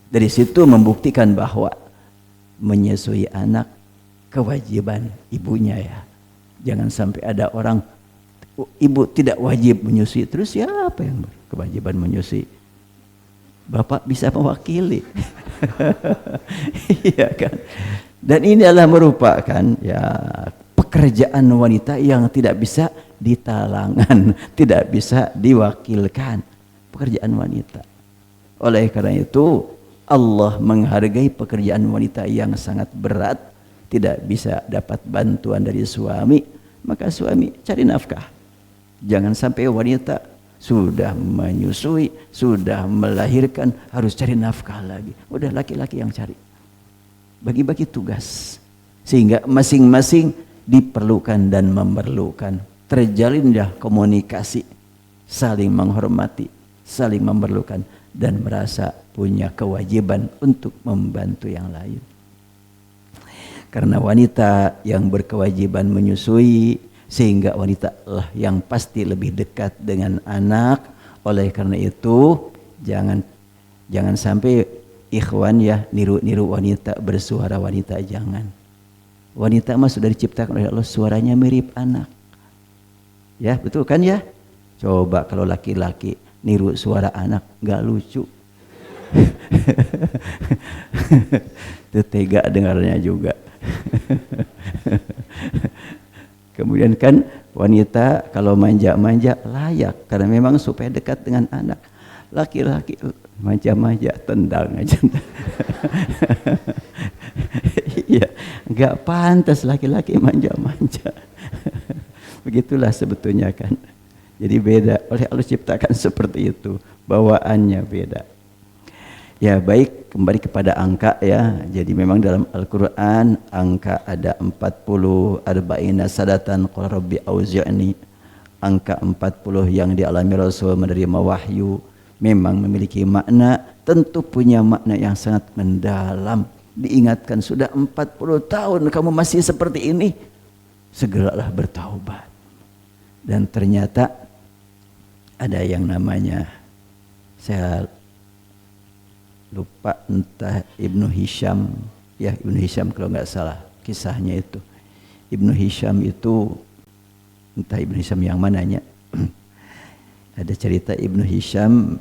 Dari situ membuktikan bahwa menyusui anak kewajiban ibunya ya. Jangan sampai ada orang, ibu tidak wajib menyusui, terus siapa yang kewajiban menyusui? Bapak bisa mewakili. Iya kan? Dan ini adalah merupakan ya pekerjaan wanita yang tidak bisa ditalangan, tidak bisa diwakilkan. Pekerjaan wanita. Oleh karena itu Allah menghargai pekerjaan wanita yang sangat berat, tidak bisa dapat bantuan dari suami, maka suami cari nafkah. Jangan sampai wanita sudah menyusui, sudah melahirkan, harus cari nafkah lagi. Udah laki-laki yang cari. Bagi-bagi tugas. Sehingga masing-masing diperlukan dan memerlukan. Terjalinlah komunikasi, saling menghormati, saling memerlukan. dan merasa punya kewajiban untuk membantu yang lain. Karena wanita yang berkewajiban menyusui, sehingga wanita lah yang pasti lebih dekat dengan anak. Oleh karena itu jangan sampai ikhwan ya niru wanita, bersuara wanita, jangan. Wanita mah sudah diciptakan oleh Allah suaranya mirip anak. Ya, betul kan ya? Coba kalau laki-laki niru suara anak, nggak lucu. Itu tega dengarnya juga. Kemudian kan wanita kalau manja-manja layak, karena memang supaya dekat dengan anak. Laki-laki manja-manja, tendang aja. Iya, nggak pantas laki-laki manja-manja. Begitulah sebetulnya kan. Jadi beda, oleh Allah ciptakan seperti itu, bawaannya beda. Ya baik, kembali kepada angka ya. Jadi memang dalam Al-Quran angka ada 40, arba'ina sadatan qala rabbi auzi'ni. Angka 40 yang dialami Rasul menerima wahyu memang memiliki makna, tentu punya makna yang sangat mendalam. Diingatkan sudah 40 tahun kamu masih seperti ini, segeralah bertaubat. Dan ternyata ada yang namanya, saya lupa entah Ibnu Hisham, ya Ibnu Hisham kalau nggak salah kisahnya itu. Ibnu Hisham itu, entah Ibnu Hisham yang mananya, ada cerita Ibnu Hisham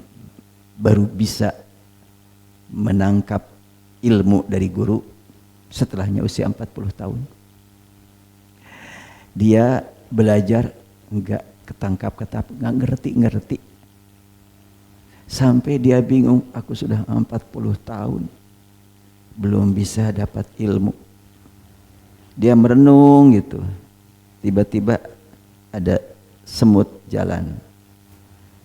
baru bisa menangkap ilmu dari guru setelahnya usia 40 tahun. Dia belajar enggak ketangkap, enggak ngerti. Sampai dia bingung, aku sudah 40 tahun belum bisa dapat ilmu. Dia merenung gitu. Tiba-tiba ada semut jalan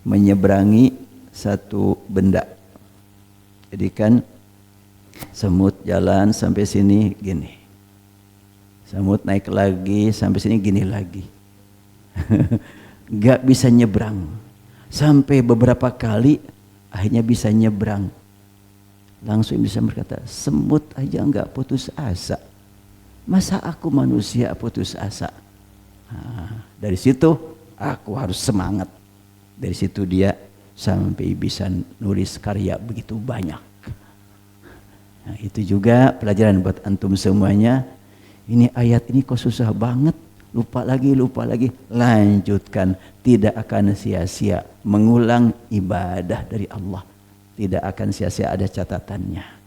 menyeberangi satu benda. Jadi kan semut jalan sampai sini gini. Semut naik lagi sampai sini gini lagi. Gak bisa nyebrang. Sampai beberapa kali akhirnya bisa nyebrang. Langsung bisa berkata, semut aja gak putus asa. Masa aku manusia putus asa? Nah, dari situ aku harus semangat. Dari situ dia sampai bisa nulis karya begitu banyak. Nah, itu juga pelajaran buat antum semuanya. Ini ayat ini kok susah banget. Lupa lagi. Lanjutkan. Tidak akan sia-sia mengulang ibadah dari Allah. Tidak akan sia-sia, ada catatannya.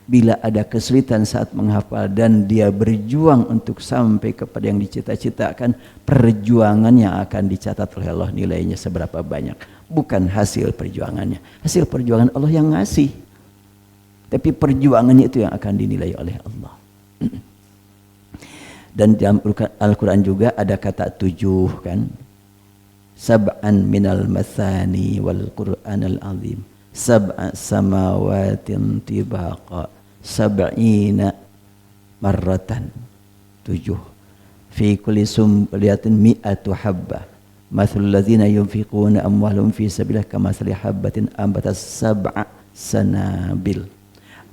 Bila ada kesulitan saat menghafal dan dia berjuang untuk sampai kepada yang dicita-citakan, perjuangan yang akan dicatat oleh Allah nilainya seberapa banyak. Bukan hasil perjuangannya. Hasil perjuangan Allah yang ngasih. Tapi perjuangannya itu yang akan dinilai oleh Allah. Dan dalam Al-Quran juga ada kata 7 kan. Sab'an minal mathani wal Qur'anal azim. Sab'a samawatin tibaqa. Sab'ina marratan. 7. Fi kulli sumliyatin mi'atu habba. Mathlul ladzina yunfiquna amwalahum fi sabilillah kamathali habbatin ambatas sab'a sanabil.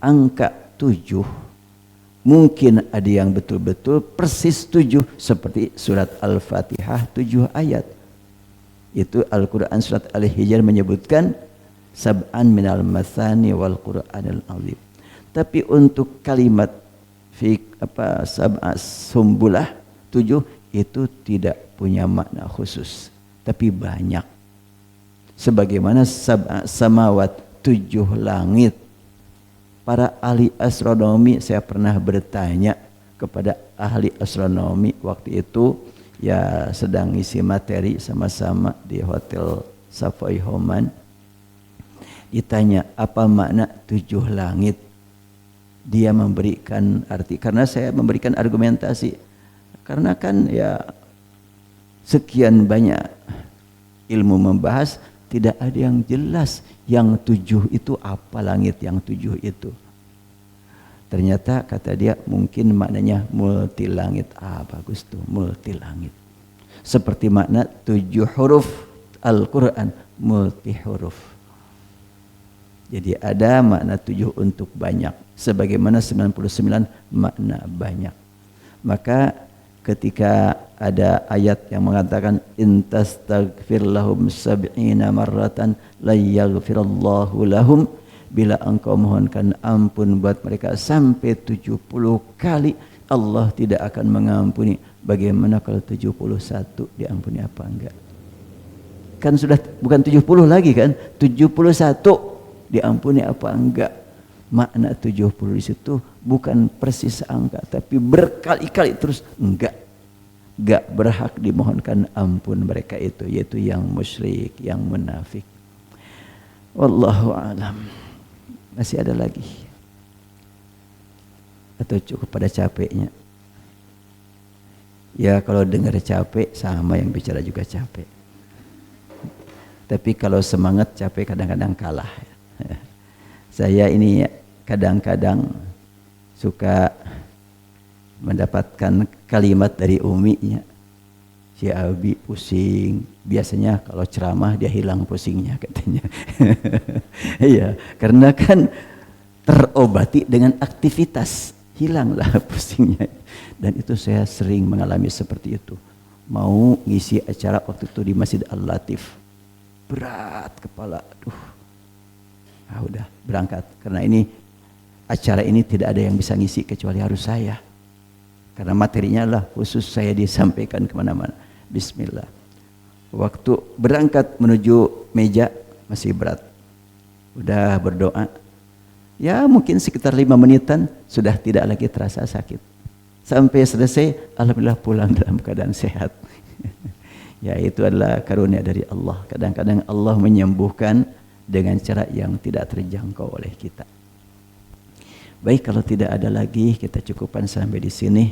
Angka 7 mungkin ada yang betul-betul persis 7 seperti surat Al-Fatihah 7 ayat. Itu Al-Quran surat Al-Hijr menyebutkan sab'an minal mathani wal Qur'anil azim. Tapi untuk kalimat sab'a sumbulah 7 itu tidak punya makna khusus, tapi banyak. Sebagaimana sab'a samawat 7 langit. Para ahli astronomi, saya pernah bertanya kepada ahli astronomi waktu itu, ya sedang isi materi sama-sama di Hotel Savoy Homan. Ditanya apa makna 7 langit. Dia memberikan arti, karena saya memberikan argumentasi. Karena kan ya sekian banyak ilmu membahas, tidak ada yang jelas yang 7 itu apa, langit yang 7 itu. Ternyata kata dia mungkin maknanya multi langit. Bagus tuh, multi langit. Seperti makna 7 huruf Al-Quran, multi huruf. Jadi ada makna 7 untuk banyak, sebagaimana 99 makna banyak. Maka ketika ada ayat yang mengatakan intastaghfir lahum sab'ina marratan la yaghfirallahu lahum, bila engkau mohonkan ampun buat mereka sampai 70 kali, Allah tidak akan mengampuni. Bagaimana kalau 71 diampuni apa enggak? Kan sudah bukan 70 lagi kan, 71 diampuni apa enggak? Makna 70 di situ bukan persis angka, tapi berkali-kali terus enggak berhak dimohonkan ampun mereka itu, yaitu yang musyrik, yang munafik. Wallahu alam. Masih ada lagi? Atau cukup pada capeknya? Ya kalau dengar capek sama yang bicara juga capek. Tapi kalau semangat capek kadang-kadang kalah. Saya ini kadang-kadang suka mendapatkan kalimat dari uminya. Si Abi pusing. Biasanya kalau ceramah dia hilang pusingnya katanya. Iya, karena kan terobati dengan aktivitas. Hilanglah pusingnya. Dan itu saya sering mengalami seperti itu. Mau ngisi acara waktu itu di Masjid Al-Latif. Berat kepala. Udah berangkat. Karena ini acara ini tidak ada yang bisa ngisi kecuali harus saya. Karena materinya lah khusus saya disampaikan kemana-mana. Bismillah. Waktu berangkat menuju meja masih berat. Udah berdoa. Ya mungkin sekitar 5 menitan sudah tidak lagi terasa sakit. Sampai selesai, alhamdulillah pulang dalam keadaan sehat. Ya itu adalah karunia dari Allah. Kadang-kadang Allah menyembuhkan dengan cara yang tidak terjangkau oleh kita. Baik, kalau tidak ada lagi kita cukupkan sampai di sini.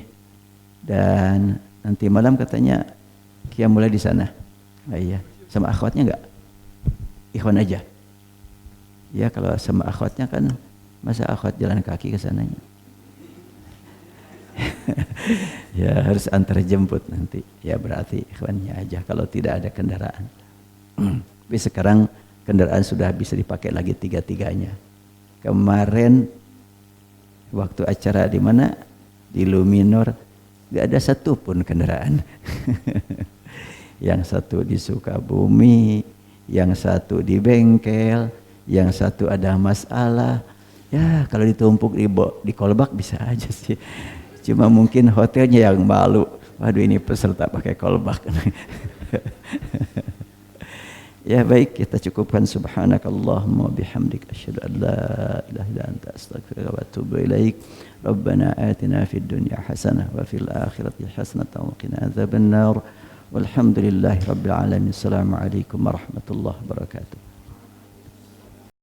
Dan nanti malam katanya Kia mulai di sana. Iya, sama akhwatnya enggak? Ikhwan aja. Ya kalau sama akhwatnya kan masa akhwat jalan kaki ke sananya. Ya harus antar jemput nanti. Ya berarti ikhwannya aja kalau tidak ada kendaraan. Tapi sekarang kendaraan sudah bisa dipakai lagi 3-3-nya. Kemarin waktu acara di mana? Di Luminor, gak ada satupun kendaraan. Yang satu di Sukabumi, yang satu di bengkel, yang satu ada masalah. Ya kalau ditumpuk di kolbak bisa aja sih. Cuma mungkin hotelnya yang malu. Waduh ini peserta pakai kolbak. Ya baik, kita cukupkan. Subhanakallahumma bihamdik asyhadu an la ilaha illa anta astaghfiruka wa atubu ilaik. Rabbana atina fid dunya hasanah wa fil akhirati hasanah wa qina adzabannar. Walhamdulillahi rabbil alamin. Assalamualaikum warahmatullahi wabarakatuh.